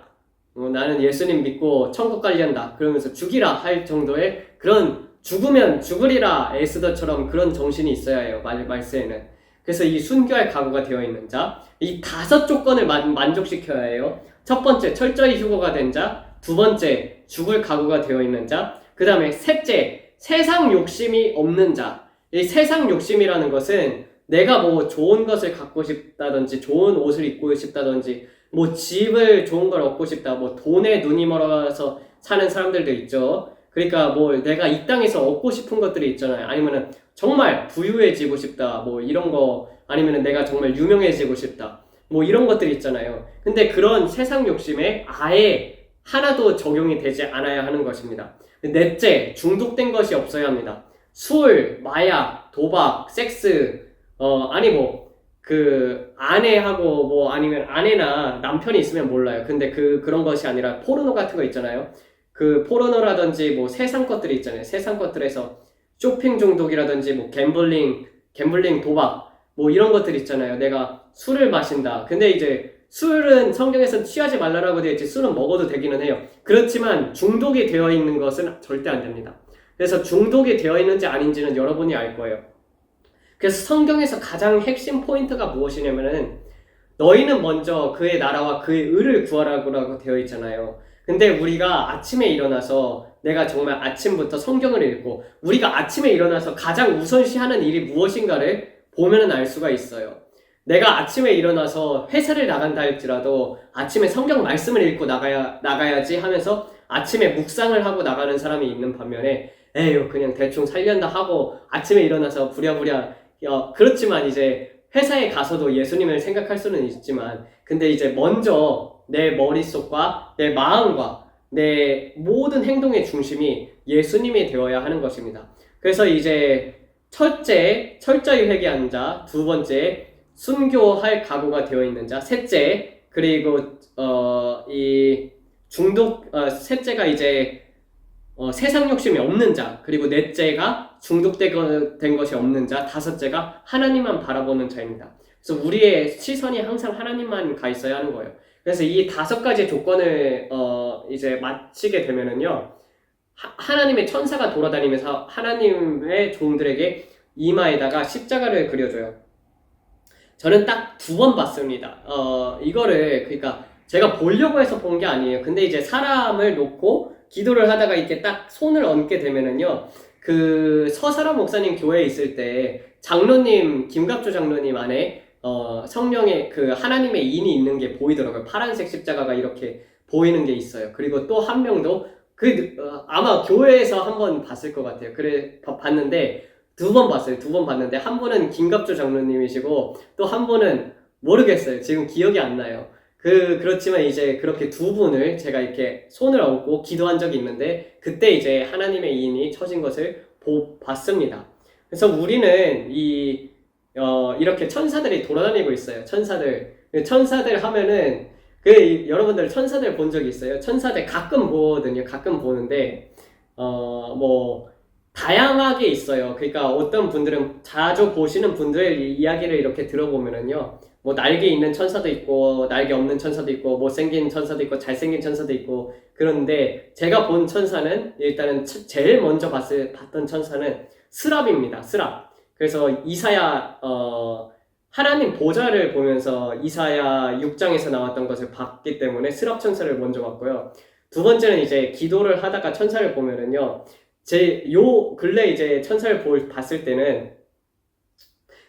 나는 예수님 믿고 천국 가려한다 그러면서 죽이라 할 정도의 그런 죽으면 죽으리라 에스더처럼 그런 정신이 있어야 해요, 말세에는. 그래서 이 순교할 각오가 되어 있는 자, 이 5 조건을 만족시켜야 해요. 첫 번째, 철저히 휴거가 된 자. 두 번째, 죽을 각오가 되어 있는 자. 그 다음에 셋째, 세상 욕심이 없는 자. 이 세상 욕심이라는 것은 내가 뭐 좋은 것을 갖고 싶다든지, 좋은 옷을 입고 싶다든지, 뭐 집을 좋은 걸 얻고 싶다, 뭐 돈에 눈이 멀어서 사는 사람들도 있죠. 그러니까 뭐 내가 이 땅에서 얻고 싶은 것들이 있잖아요. 아니면은 정말 부유해지고 싶다, 뭐 이런 거, 아니면은 내가 정말 유명해지고 싶다, 뭐 이런 것들이 있잖아요. 근데 그런 세상 욕심에 아예 하나도 적용이 되지 않아야 하는 것입니다. 넷째, 중독된 것이 없어야 합니다. 술, 마약, 도박, 섹스, 아니 뭐 그 아내하고 뭐 아니면 아내나 남편이 있으면 몰라요. 근데 그런 것이 아니라 포르노 같은 거 있잖아요. 그 포르노라든지 뭐 세상 것들이 있잖아요. 세상 것들에서 쇼핑 중독이라든지 뭐 갬블링, 도박, 뭐 이런 것들 있잖아요. 내가 술을 마신다. 근데 이제 술은 성경에서는 취하지 말라라고 되어 있지, 술은 먹어도 되기는 해요. 그렇지만 중독이 되어 있는 것은 절대 안 됩니다. 그래서 중독이 되어 있는지 아닌지는 여러분이 알 거예요. 그래서 성경에서 가장 핵심 포인트가 무엇이냐면은 너희는 먼저 그의 나라와 그의 의를 구하라고 되어 있잖아요. 근데 우리가 아침에 일어나서, 내가 정말 아침부터 성경을 읽고 우리가 아침에 일어나서 가장 우선시하는 일이 무엇인가를 보면은 알 수가 있어요. 내가 아침에 일어나서 회사를 나간다 할지라도 아침에 성경 말씀을 읽고 나가야지 하면서 아침에 묵상을 하고 나가는 사람이 있는 반면에 에휴 그냥 대충 살련다 하고 아침에 일어나서 부랴부랴, 그렇지만 이제 회사에 가서도 예수님을 생각할 수는 있지만, 근데 이제 먼저 내 머릿속과 내 마음과 내 모든 행동의 중심이 예수님이 되어야 하는 것입니다. 그래서 이제 첫째, 철저히 회개하는 자. 두 번째, 순교할 각오가 되어 있는 자. 셋째, 그리고 이 셋째가 이제 세상 욕심이 없는 자. 그리고 넷째가 중독된 것이 없는 자. 다섯째가 하나님만 바라보는 자입니다. 그래서 우리의 시선이 항상 하나님만 가 있어야 하는 거예요. 그래서 이 5가지 조건을 이제 마치게 되면은요, 하나님의 천사가 돌아다니면서 하나님의 종들에게 이마에다가 십자가를 그려줘요. 저는 딱 2번 봤습니다. 이거를, 그러니까 제가 보려고 해서 본 게 아니에요. 근데 이제 사람을 놓고 기도를 하다가 이렇게 딱 손을 얹게 되면은요, 그 서사라 목사님 교회에 있을 때 장로님, 김갑조 장로님 안에 성령의 그 하나님의 인이 있는 게 보이더라고요. 파란색 십자가가 이렇게 보이는 게 있어요. 그리고 또 한 명도 아마 교회에서 한번 봤을 것 같아요. 그래 봤는데 2번 봤어요. 2번 봤는데 한 분은 김갑조 장로님이시고 또 한 분은 모르겠어요. 지금 기억이 안 나요. 그렇지만 이제 그렇게 2분을 제가 이렇게 손을 얹고 기도한 적이 있는데, 그때 이제 하나님의 인이 쳐진 것을 봤습니다. 그래서 우리는 이렇게 천사들이 돌아다니고 있어요. 천사들 하면은 여러분들 천사들 본 적 있어요? 천사들 가끔 보거든요. 가끔 보는데 뭐 다양하게 있어요. 그러니까 어떤 분들은 자주 보시는 분들의 이야기를 이렇게 들어보면은요, 뭐 날개 있는 천사도 있고 날개 없는 천사도 있고 못생긴 천사도 있고 잘생긴 천사도 있고. 그런데 제가 본 천사는 일단은 제일 먼저 봤던 천사는 스랍입니다. 스랍. 그래서 이사야 하나님 보좌를 보면서 이사야 6장에서 나왔던 것을 봤기 때문에 스랍 천사를 먼저 봤고요. 두 번째는 이제 기도를 하다가 천사를 보면은요, 요 근래 이제 천사를 봤을 때는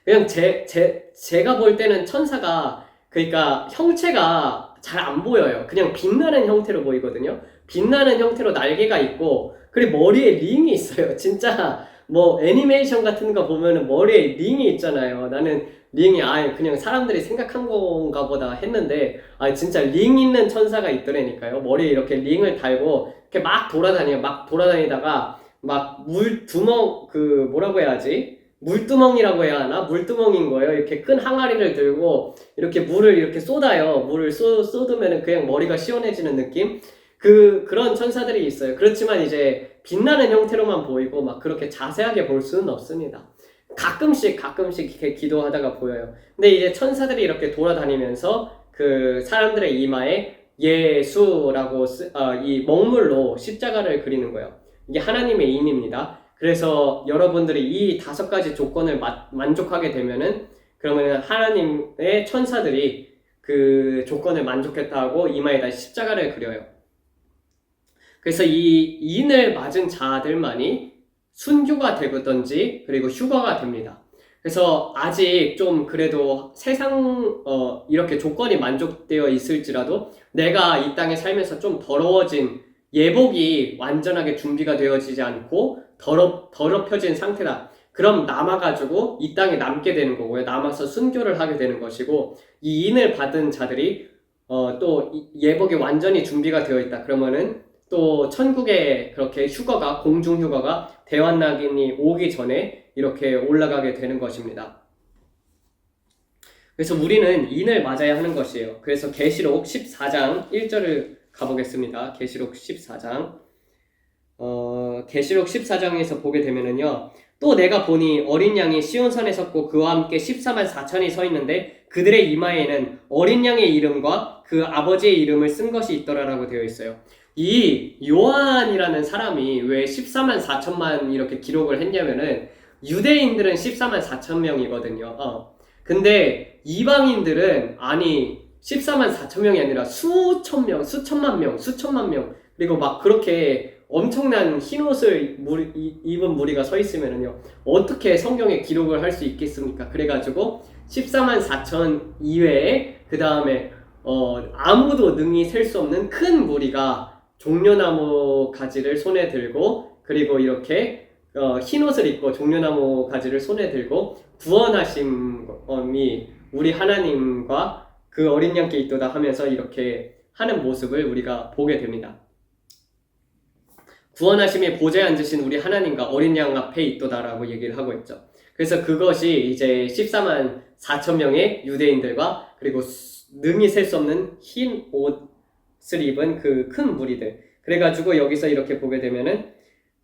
그냥 제가 볼 때는 천사가, 그러니까 형체가 잘 안 보여요. 그냥 빛나는 형태로 보이거든요. 빛나는 형태로 날개가 있고, 그리고 머리에 링이 있어요. 진짜 뭐 애니메이션 같은 거 보면은 머리에 링이 있잖아요. 나는 링이 그냥 사람들이 생각한 건가 보다 했는데, 진짜 링 있는 천사가 있더라니까요. 머리에 이렇게 링을 달고 이렇게 막 돌아다녀요. 막 돌아다니다가 막 물두멍, 뭐라고 해야지? 물두멍이라고 해야 하나? 물두멍인 거예요. 이렇게 큰 항아리를 들고 이렇게 물을 이렇게 쏟아요. 물을 쏟으면은 그냥 머리가 시원해지는 느낌? 그런 천사들이 있어요. 그렇지만 이제 빛나는 형태로만 보이고 막 그렇게 자세하게 볼 수는 없습니다. 가끔씩 이렇게 기도하다가 보여요. 근데 이제 천사들이 이렇게 돌아다니면서 그 사람들의 이마에 예수라고 이 먹물로 십자가를 그리는 거예요. 이게 하나님의 인입니다. 그래서 여러분들이 이 5가지 조건을 만족하게 되면은, 그러면은 하나님의 천사들이 그 조건을 만족했다고 이마에다 십자가를 그려요. 그래서 이 인을 맞은 자들만이 순교가 되든지 그리고 휴가가 됩니다. 그래서 아직 좀 그래도 세상 이렇게 조건이 만족되어 있을지라도 내가 이 땅에 살면서 좀 더러워진 예복이 완전하게 준비가 되어지지 않고 더럽혀진 상태다. 그럼 남아가지고 이 땅에 남게 되는 거고요. 남아서 순교를 하게 되는 것이고, 이 인을 받은 자들이 또 예복이 완전히 준비가 되어 있다. 그러면은 또 천국에 그렇게 휴가가, 공중 휴가가 대환란이 오기 전에 이렇게 올라가게 되는 것입니다. 그래서 우리는 인을 맞아야 하는 것이에요. 그래서 계시록 14장 1절을 가보겠습니다. 계시록 14장. 계시록 14장에서 보게 되면은요, 또 내가 보니 어린 양이 시온산에 섰고 그와 함께 14만 4천이 서 있는데 그들의 이마에는 어린 양의 이름과 그 아버지의 이름을 쓴 것이 있더라라고 되어 있어요. 이 요한이라는 사람이 왜 14만 4천만 이렇게 기록을 했냐면은, 유대인들은 14만 4천 명이거든요. 근데 이방인들은 14만 4천 명이 아니라 수천 명, 수천만 명, 수천만 명, 그리고 막 그렇게 엄청난 흰 옷을 입은 무리가 서 있으면은요, 어떻게 성경에 기록을 할 수 있겠습니까? 그래가지고 14만 4천 이외에 그 다음에 아무도 능히 셀 수 없는 큰 무리가 종려나무 가지를 손에 들고, 그리고 이렇게 흰 옷을 입고 종려나무 가지를 손에 들고 구원하심이 우리 하나님과 그 어린 양께 있도다 하면서 이렇게 하는 모습을 우리가 보게 됩니다. 구원하심의 보좌에 앉으신 우리 하나님과 어린 양 앞에 있도다라고 얘기를 하고 있죠. 그래서 그것이 이제 14만 4천 명의 유대인들과 그리고 능히 셀 수 없는 흰 옷을 입은 그 큰 무리들. 그래가지고 여기서 이렇게 보게 되면은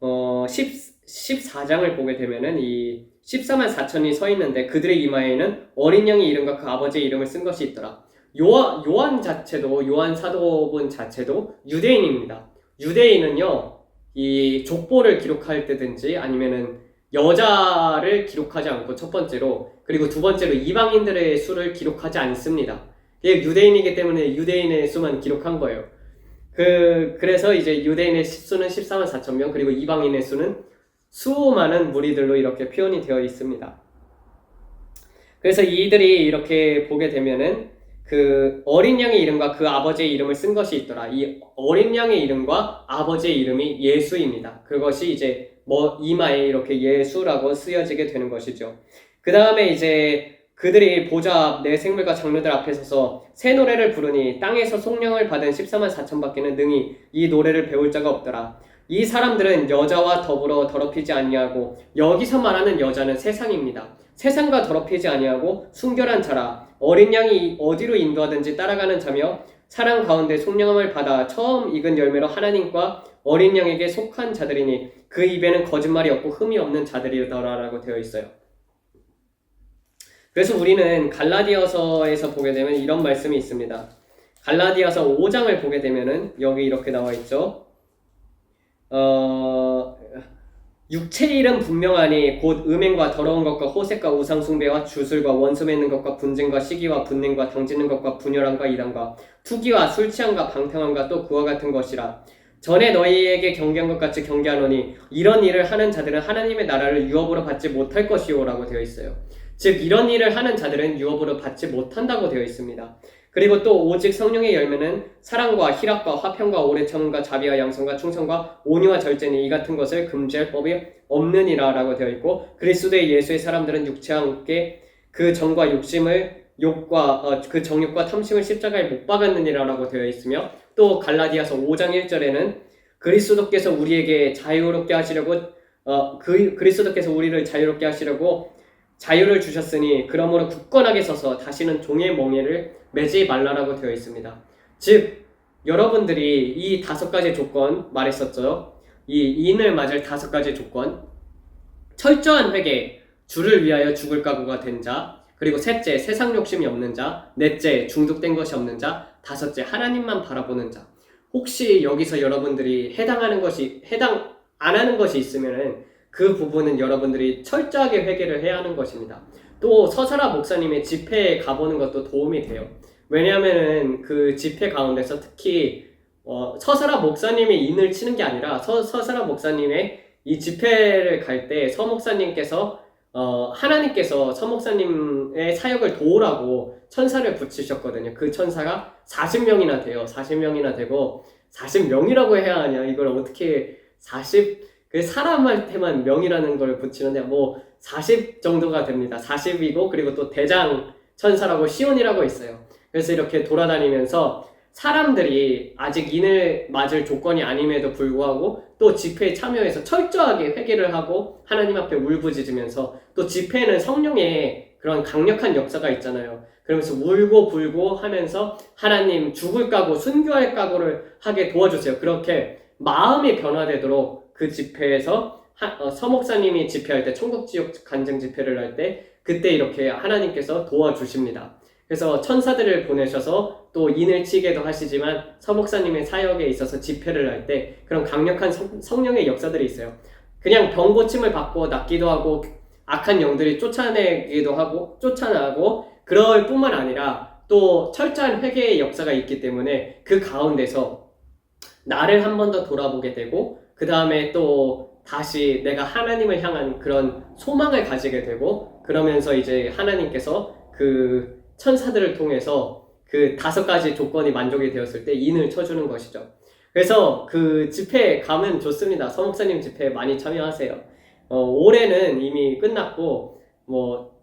14장을 보게 되면은 이 14만 4천이 서 있는데 그들의 이마에는 어린 양의 이름과 그 아버지의 이름을 쓴 것이 있더라. 요한 사도분 자체도 유대인입니다. 유대인은요, 이 족보를 기록할 때든지 아니면은 여자를 기록하지 않고, 첫 번째로, 그리고 두 번째로 이방인들의 수를 기록하지 않습니다. 이게 유대인이기 때문에 유대인의 수만 기록한 거예요. 그래서 이제 유대인의 수는 14만 4천 명, 그리고 이방인의 수는 수많은 무리들로 이렇게 표현이 되어 있습니다. 그래서 이들이 이렇게 보게 되면은 그 어린 양의 이름과 그 아버지의 이름을 쓴 것이 있더라. 이 어린 양의 이름과 아버지의 이름이 예수입니다. 그것이 이제 이마에 이렇게 예수라고 쓰여지게 되는 것이죠. 그 다음에 이제 그들이 보좌 내 생물과 장로들 앞에 서서 새 노래를 부르니 땅에서 속량을 받은 14만 4천 밖에는 능히 이 노래를 배울 자가 없더라. 이 사람들은 여자와 더불어 더럽히지 아니하고, 여기서 말하는 여자는 세상입니다. 세상과 더럽히지 아니하고 순결한 자라. 어린 양이 어디로 인도하든지 따라가는 자며 사랑 가운데 속량함을 받아 처음 익은 열매로 하나님과 어린 양에게 속한 자들이니 그 입에는 거짓말이 없고 흠이 없는 자들이더라라고 되어 있어요. 그래서 우리는 갈라디아서에서 보게 되면 이런 말씀이 있습니다. 갈라디아서 5장을 보게 되면은 여기 이렇게 나와 있죠. 육체의 일은 분명하니 곧 음행과 더러운 것과 호색과 우상숭배와 주술과 원수 맺는 것과 분쟁과 시기와 분냉과 당짓는 것과 분열함과 이단과 투기와 술 취함과 방탕함과 또 그와 같은 것이라. 전에 너희에게 경계한 것 같이 경계하노니 이런 일을 하는 자들은 하나님의 나라를 유업으로 받지 못할 것이요 라고 되어 있어요. 즉 이런 일을 하는 자들은 유업으로 받지 못한다고 되어 있습니다. 그리고 또 오직 성령의 열매는 사랑과 희락과 화평과 오래 참음과 자비와 양성과 충성과 온유와 절제니 이 같은 것을 금지할 법이 없느니라 라고 되어 있고, 그리스도의 예수의 사람들은 육체와 함께 그 정과 욕심을 그 정욕과 탐심을 십자가에 못 박았느니라 라고 되어 있으며, 또 갈라디아서 5장 1절에는 그리스도께서 우리에게 자유롭게 하시려고 그리스도께서 우리를 자유롭게 하시려고 자유를 주셨으니 그러므로 굳건하게 서서 다시는 종의 멍에를 매지 말라라고 되어 있습니다. 즉 여러분들이 이 5가지 조건 말했었죠. 이 인을 맞을 5가지 조건: 철저한 회개, 주를 위하여 죽을 각오가 된 자, 그리고 셋째 세상 욕심이 없는 자, 넷째 중독된 것이 없는 자, 다섯째 하나님만 바라보는 자. 혹시 여기서 여러분들이 해당 안 하는 것이 있으면은 그 부분은 여러분들이 철저하게 회개를 해야 하는 것입니다. 또 서사라 목사님의 집회에 가보는 것도 도움이 돼요. 왜냐하면은 그 집회 가운데서 특히 서사라 목사님이 인을 치는 게 아니라 서사라 목사님의 이 집회를 갈 때 서 목사님께서 하나님께서 서 목사님의 사역을 도우라고 천사를 붙이셨거든요. 그 천사가 40명이나 돼요. 40명이나 되고, 40명이라고 해야 하냐, 이걸 어떻게 그 사람한테만 명이라는 걸 붙이는데 40 정도가 됩니다. 40이고, 그리고 또 대장 천사라고 시온이라고 있어요. 그래서 이렇게 돌아다니면서 사람들이 아직 인을 맞을 조건이 아님에도 불구하고 또 집회에 참여해서 철저하게 회개를 하고 하나님 앞에 울부짖으면서, 또 집회에는 성령의 그런 강력한 역사가 있잖아요. 그러면서 울고 불고 하면서 하나님 죽을 각오, 순교할 각오를 하게 도와주세요. 그렇게 마음이 변화되도록 그 집회에서 서 목사님이 집회할 때, 천국지옥 간증 집회를 할 때 그때 이렇게 하나님께서 도와주십니다. 그래서 천사들을 보내셔서 또 인을 치게도 하시지만 서 목사님의 사역에 있어서 집회를 할 때 그런 강력한 성령의 역사들이 있어요. 그냥 병 고침을 받고 낫기도 하고 악한 영들이 쫓아나고 그럴 뿐만 아니라 또 철저한 회개의 역사가 있기 때문에 그 가운데서 나를 한 번 더 돌아보게 되고, 그 다음에 또 다시 내가 하나님을 향한 그런 소망을 가지게 되고, 그러면서 이제 하나님께서 그 천사들을 통해서 그 5가지 조건이 만족이 되었을 때 인을 쳐주는 것이죠. 그래서 그 집회 가면 좋습니다. 서 목사님 집회 많이 참여하세요. 올해는 이미 끝났고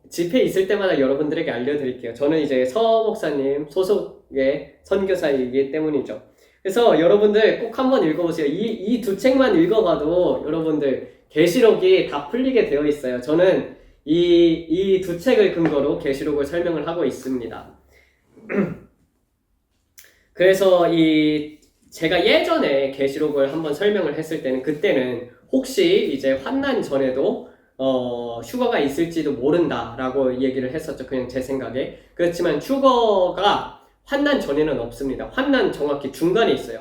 집회 있을 때마다 여러분들에게 알려드릴게요. 저는 이제 서 목사님 소속의 선교사이기 때문이죠. 그래서 여러분들 꼭 한번 읽어보세요. 이 2책만 읽어봐도 여러분들 계시록이 다 풀리게 되어 있어요. 저는 이 2책을 근거로 계시록을 설명을 하고 있습니다. 그래서 제가 예전에 계시록을 한번 설명을 했을 때는, 그때는 혹시 이제 환난 전에도 휴거가 있을지도 모른다라고 얘기를 했었죠. 그냥 제 생각에. 그렇지만 휴거가 환난 전에는 없습니다. 환난 정확히 중간에 있어요.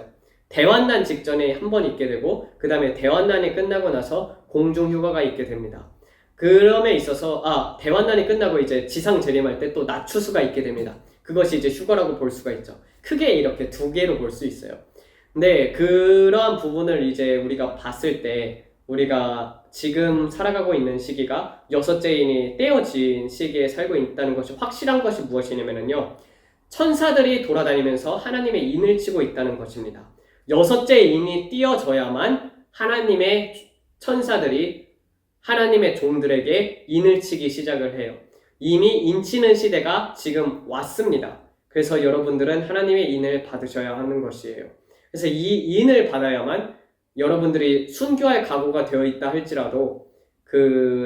대환난 직전에 한 번 있게 되고, 그 다음에 대환난이 끝나고 나서 공중휴거가 있게 됩니다. 그럼에 있어서 대환난이 끝나고 이제 지상 재림할 때 또 낮추수가 있게 됩니다. 그것이 이제 휴거라고 볼 수가 있죠. 크게 이렇게 2개로 볼 수 있어요. 근데 그러한 부분을 이제 우리가 봤을 때, 우리가 지금 살아가고 있는 시기가 6째 인이 떼어진 시기에 살고 있다는 것이 확실한 것이 무엇이냐면요, 천사들이 돌아다니면서 하나님의 인을 치고 있다는 것입니다. 6째 인이 띄어져야만 하나님의 천사들이 하나님의 종들에게 인을 치기 시작을 해요. 이미 인치는 시대가 지금 왔습니다. 그래서 여러분들은 하나님의 인을 받으셔야 하는 것이에요. 그래서 이 인을 받아야만 여러분들이 순교할 각오가 되어 있다 할지라도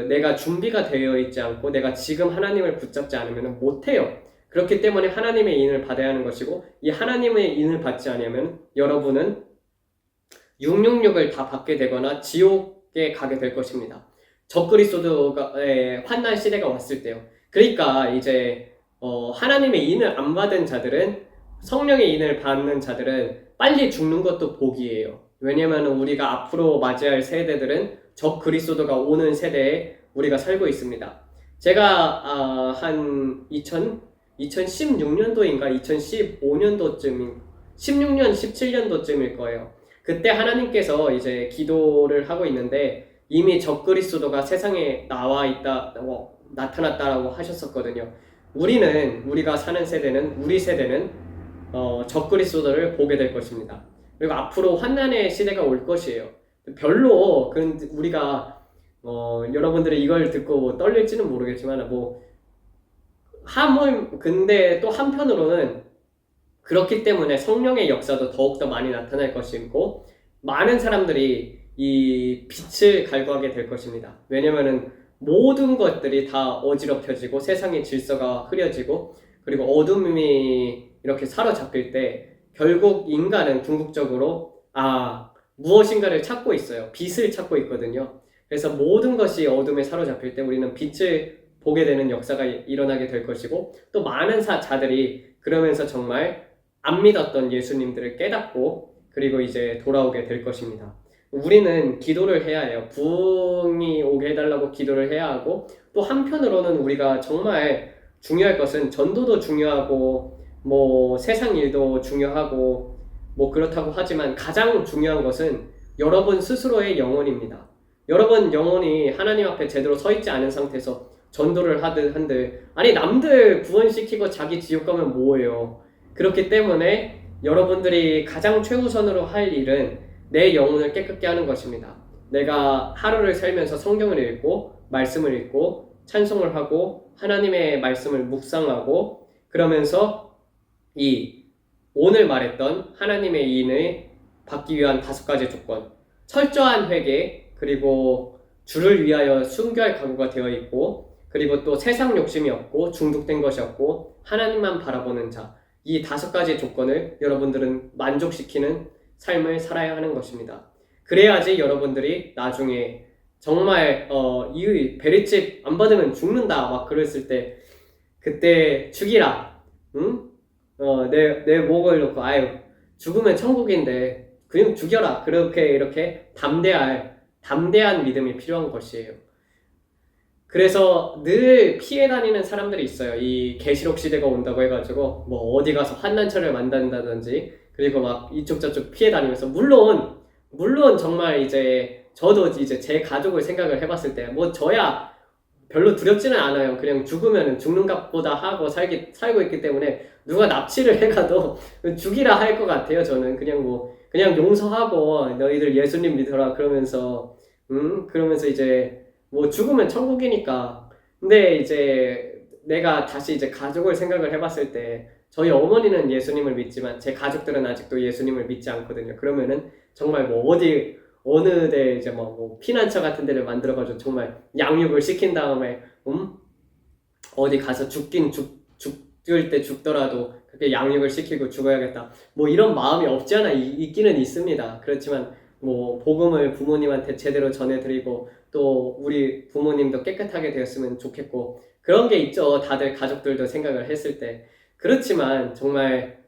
내가 준비가 되어 있지 않고 내가 지금 하나님을 붙잡지 않으면 못해요. 그렇기 때문에 하나님의 인을 받아야 하는 것이고, 이 하나님의 인을 받지 않으면 여러분은 666을 다 받게 되거나 지옥에 가게 될 것입니다. 적그리스도의 환난 시대가 왔을 때요. 그러니까 이제 하나님의 인을 안 받은 자들은, 성령의 인을 받는 자들은 빨리 죽는 것도 복이에요. 왜냐면 우리가 앞으로 맞이할 세대들은 적그리스도가 오는 세대에 우리가 살고 있습니다. 제가 한 2016년도인가 2015년도쯤 16년 17년도쯤일 거예요. 그때 하나님께서 이제 기도를 하고 있는데 이미 적그리스도가 세상에 나타났다라고 하셨었거든요. 우리가 사는 세대는, 우리 세대는 적그리스도를 보게 될 것입니다. 그리고 앞으로 환난의 시대가 올 것이에요. 별로 우리가 여러분들이 이걸 듣고 뭐 떨릴지는 모르겠지만 근데 또 한편으로는 그렇기 때문에 성령의 역사도 더욱더 많이 나타날 것이고, 많은 사람들이 이 빛을 갈구하게 될 것입니다. 왜냐면은 모든 것들이 다 어지럽혀지고 세상의 질서가 흐려지고, 그리고 어둠이 이렇게 사로잡힐 때 결국 인간은 궁극적으로 무엇인가를 찾고 있어요. 빛을 찾고 있거든요. 그래서 모든 것이 어둠에 사로잡힐 때 우리는 빛을 보게 되는 역사가 일어나게 될 것이고, 또 많은 자들이 그러면서 정말 안 믿었던 예수님들을 깨닫고 그리고 이제 돌아오게 될 것입니다. 우리는 기도를 해야 해요. 부흥이 오게 해달라고 기도를 해야 하고, 또 한편으로는 우리가 정말 중요할 것은, 전도도 중요하고 세상 일도 중요하고 그렇다고 하지만 가장 중요한 것은 여러분 스스로의 영혼입니다. 여러분 영혼이 하나님 앞에 제대로 서 있지 않은 상태에서 전도를 한들 남들 구원시키고 자기 지옥 가면 뭐예요? 그렇기 때문에 여러분들이 가장 최우선으로 할 일은 내 영혼을 깨끗게 하는 것입니다. 내가 하루를 살면서 성경을 읽고 말씀을 읽고 찬송을 하고 하나님의 말씀을 묵상하고, 그러면서 오늘 말했던 하나님의 인을 받기 위한 5가지 조건, 철저한 회개, 그리고 주를 위하여 순교할 각오가 되어 있고, 그리고 또 세상 욕심이 없고 중독된 것이 없고 하나님만 바라보는 자, 이 5가지 조건을 여러분들은 만족시키는 삶을 살아야 하는 것입니다. 그래야지 여러분들이 나중에 정말 이 베리집 안 받으면 죽는다 막 그랬을 때, 그때 죽이라, 응? 내 목을 놓고 죽으면 천국인데 그냥 죽여라, 이렇게 담대한 믿음이 필요한 것이에요. 그래서 늘 피해 다니는 사람들이 있어요. 이 계시록 시대가 온다고 해가지고 어디 가서 환난철을 만든다든지, 그리고 막 이쪽 저쪽 피해 다니면서, 물론 정말 이제 저도 이제 제 가족을 생각을 해봤을 때 저야 별로 두렵지는 않아요. 그냥 죽으면 죽는 값보다 하고 살고 있기 때문에 누가 납치를 해가도 죽이라 할 것 같아요. 저는 그냥 용서하고 너희들 예수님 믿어라 그러면서 이제 죽으면 천국이니까. 근데 이제 내가 다시 이제 가족을 생각을 해봤을 때, 저희 어머니는 예수님을 믿지만 제 가족들은 아직도 예수님을 믿지 않거든요. 그러면은 정말 어느 데 이제 피난처 같은 데를 만들어가지고 정말 양육을 시킨 다음에 어디 가서 죽을 때 죽더라도 그렇게 양육을 시키고 죽어야겠다, 이런 마음이 없지 않아 있기는 있습니다. 그렇지만 복음을 부모님한테 제대로 전해드리고, 또 우리 부모님도 깨끗하게 되었으면 좋겠고, 그런 게 있죠. 다들 가족들도 생각을 했을 때. 그렇지만 정말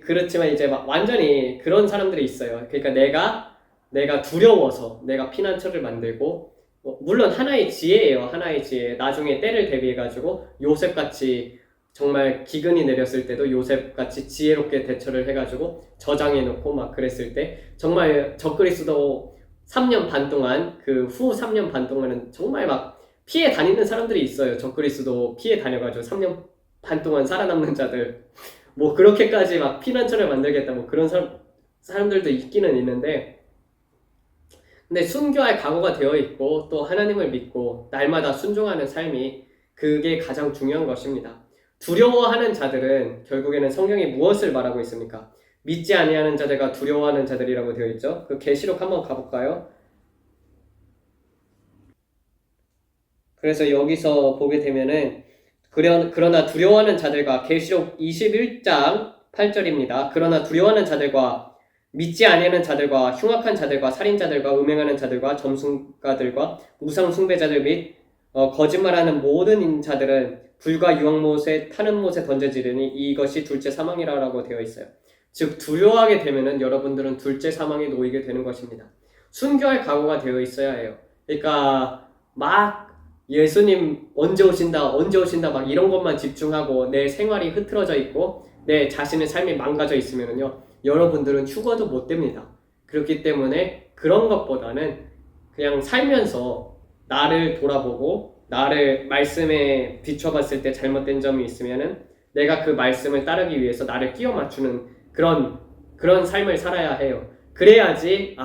그렇지만 이제 완전히 그런 사람들이 있어요. 그러니까 내가 두려워서 내가 피난처를 만들고, 물론 하나의 지혜예요. 하나의 지혜. 나중에 때를 대비해가지고 요셉같이 정말 기근이 내렸을 때도 요셉같이 지혜롭게 대처를 해가지고 저장해놓고 막 그랬을 때, 정말 적그리스도 3년 반 동안, 그 후 3년 반 동안은 정말 막 피해 다니는 사람들이 있어요. 적그리스도 피해 다녀가지고 3년 반 동안 살아남는 자들, 그렇게까지 막 피난처를 만들겠다 그런 사람들도 있기는 있는데, 근데 순교할 각오가 되어 있고 또 하나님을 믿고 날마다 순종하는 삶이, 그게 가장 중요한 것입니다. 두려워하는 자들은 결국에는 성경이 무엇을 말하고 있습니까? 믿지 아니하는 자들과 두려워하는 자들이라고 되어 있죠. 그 계시록 한번 가볼까요? 그래서 여기서 보게 되면은 그러나 두려워하는 자들과 계시록 21장 8절입니다. 그러나 두려워하는 자들과 믿지 아니하는 자들과 흉악한 자들과 살인자들과 음행하는 자들과 점술가들과 우상 숭배자들 및 거짓말하는 모든 자들은 불과 유황못에 타는 못에 던져지르니 이것이 둘째 사망이라고 되어 있어요. 즉 두려워하게 되면은 여러분들은 둘째 사망에 놓이게 되는 것입니다. 순교할 각오가 되어 있어야 해요. 그러니까 막 예수님 언제 오신다 막 이런 것만 집중하고 내 생활이 흐트러져 있고 내 자신의 삶이 망가져 있으면요 여러분들은 휴거도 못 됩니다. 그렇기 때문에 그런 것보다는 그냥 살면서 나를 돌아보고 나를 말씀에 비춰봤을 때 잘못된 점이 있으면은 내가 그 말씀을 따르기 위해서 나를 끼워 맞추는 그런 삶을 살아야 해요. 그래야지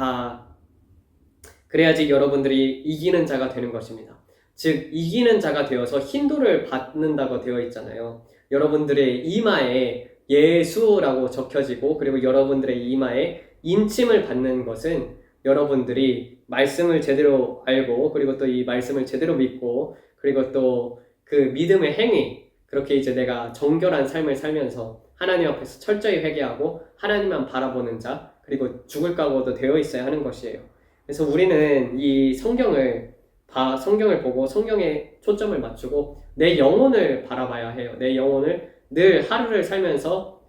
여러분들이 이기는 자가 되는 것입니다. 즉 이기는 자가 되어서 힌도를 받는다고 되어 있잖아요. 여러분들의 이마에 예수라고 적혀지고 그리고 여러분들의 이마에 인침을 받는 것은 여러분들이 말씀을 제대로 알고 그리고 또 이 말씀을 제대로 믿고 그리고 또 그 믿음의 행위 그렇게 이제 내가 정결한 삶을 살면서 하나님 앞에서 철저히 회개하고 하나님만 바라보는 자 그리고 죽을 각오도 되어 있어야 하는 것이에요. 그래서 우리는 이 성경을 보고 성경에 초점을 맞추고 내 영혼을 바라봐야 해요. 내 영혼을 늘 하루를 살면서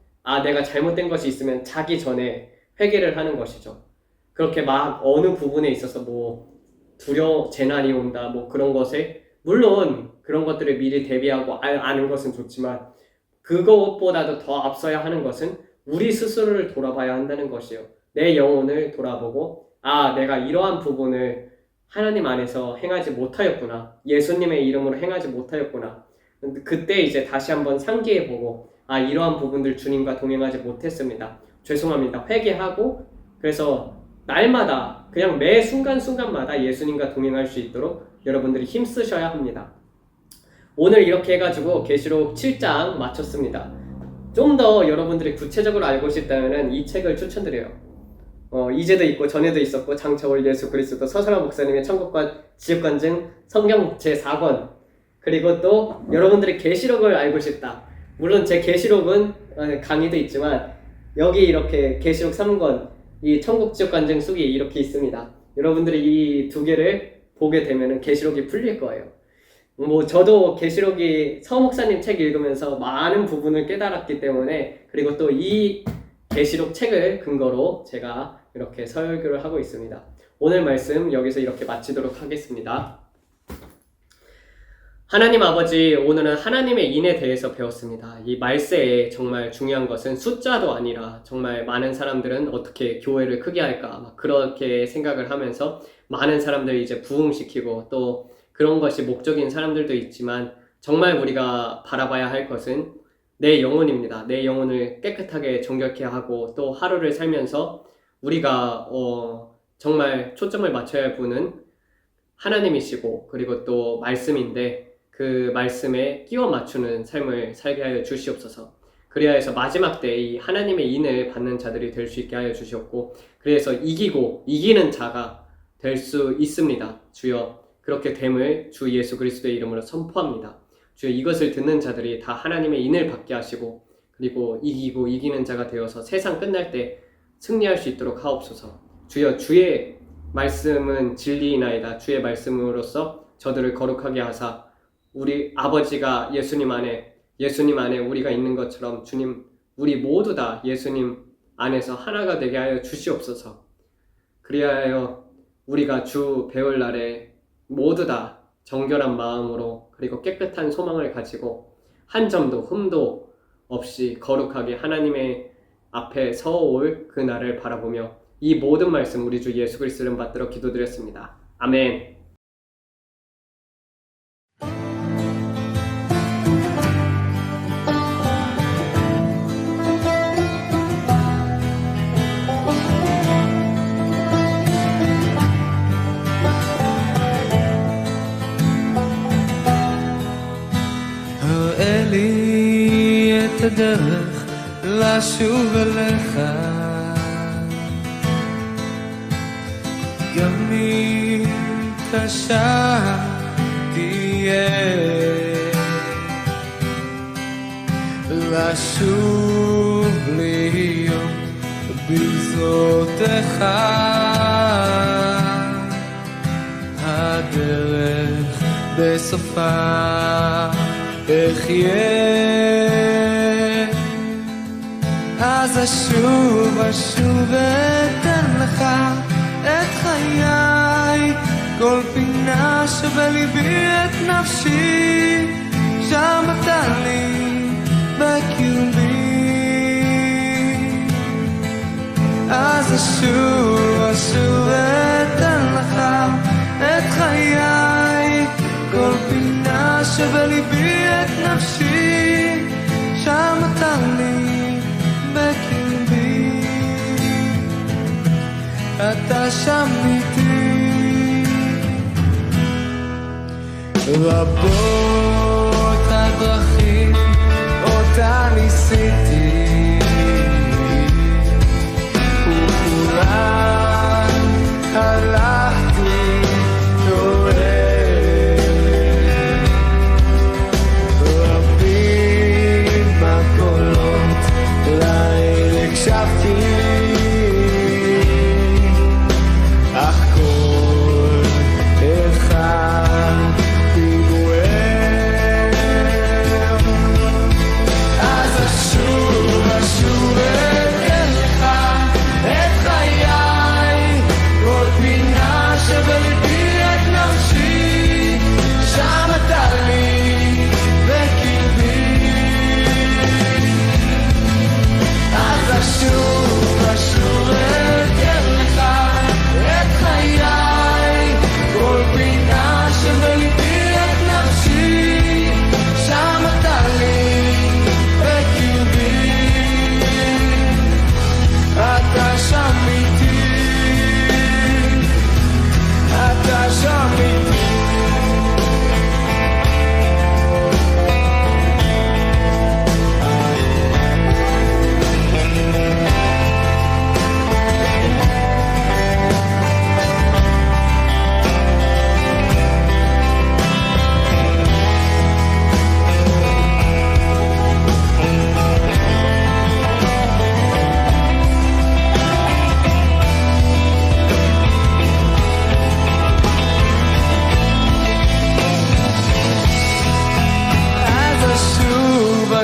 내가 잘못된 것이 있으면 자기 전에 회개를 하는 것이죠. 그렇게 막 어느 부분에 있어서 재난이 온다 그런 것에 물론 그런 것들을 미리 대비하고 아는 것은 좋지만 그것보다도 더 앞서야 하는 것은 우리 스스로를 돌아봐야 한다는 것이에요. 내 영혼을 돌아보고 내가 이러한 부분을 하나님 안에서 행하지 못하였구나. 예수님의 이름으로 행하지 못하였구나. 그때 이제 다시 한번 상기해보고 이러한 부분들 주님과 동행하지 못했습니다. 죄송합니다. 회개하고 그래서 날마다 그냥 매 순간순간마다 예수님과 동행할 수 있도록 여러분들이 힘쓰셔야 합니다. 오늘 이렇게 해가지고 계시록 7장 마쳤습니다. 좀 더 여러분들이 구체적으로 알고 싶다면 이 책을 추천드려요. 이제도 있고 전에도 있었고 장차올 예수 그리스도 서설화 목사님의 천국과 지옥간증 성경 제4권 그리고 또 여러분들이 계시록을 알고 싶다. 물론 제 계시록은 강의도 있지만 여기 이렇게 계시록 3권 이 천국 지옥간증 숙이 이렇게 있습니다. 여러분들이 이 두 개를 보게 되면 계시록이 풀릴 거예요. 저도 계시록이 서 목사님 책 읽으면서 많은 부분을 깨달았기 때문에 그리고 또 이 계시록 책을 근거로 제가 이렇게 설교를 하고 있습니다. 오늘 말씀 여기서 이렇게 마치도록 하겠습니다. 하나님 아버지, 오늘은 하나님의 인에 대해서 배웠습니다. 이 말세에 정말 중요한 것은 숫자도 아니라 정말 많은 사람들은 어떻게 교회를 크게 할까 그렇게 생각을 하면서 많은 사람들을 이제 부흥시키고 또 그런 것이 목적인 사람들도 있지만 정말 우리가 바라봐야 할 것은 내 영혼입니다. 내 영혼을 깨끗하게 정결케 하고 또 하루를 살면서 우리가 정말 초점을 맞춰야 할 분은 하나님이시고 그리고 또 말씀인데 그 말씀에 끼워 맞추는 삶을 살게 하여 주시옵소서. 그래야 해서 마지막 때 이 하나님의 인을 받는 자들이 될 수 있게 하여 주시옵고 그래서 이기는 자가 될 수 있습니다. 주여 그렇게 됨을 주 예수 그리스도의 이름으로 선포합니다. 주여 이것을 듣는 자들이 다 하나님의 인을 받게 하시고 그리고 이기는 자가 되어서 세상 끝날 때 승리할 수 있도록 하옵소서. 주여 주의 말씀은 진리이나이다. 주의 말씀으로써 저들을 거룩하게 하사 우리 아버지가 예수님 안에 우리가 있는 것처럼 주님 우리 모두 다 예수님 안에서 하나가 되게 하여 주시옵소서. 그리하여 우리가 주 배울 날에 모두 다 정결한 마음으로 그리고 깨끗한 소망을 가지고 한 점도 흠도 없이 거룩하게 하나님의 앞에 서올 그 날을 바라보며 이 모든 말씀 우리 주 예수 그리스도 이름 받들어 기도드렸습니다. 아멘. הראה לי את הדרך לשוב אליך גם אם קשה תהיה אשוב להיות בגזרותיך, הדרך בסופה אחיה. אז אשוב ואתן לך את חיי, כל פינה שבליבי את נפשי, שם אתה לי בקרבי. אז אשוב ואתן לך את חיי, כל פינה שבליבי את נפשי, שם אתה לי בקרבי. אתה שם איתי. רבות הדרכים אותה ניסיתי, וכולן הלכתי טועה. רבים הקולות להם הקשבתי, אך כל אחד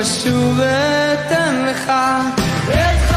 אשוב ואתן לך את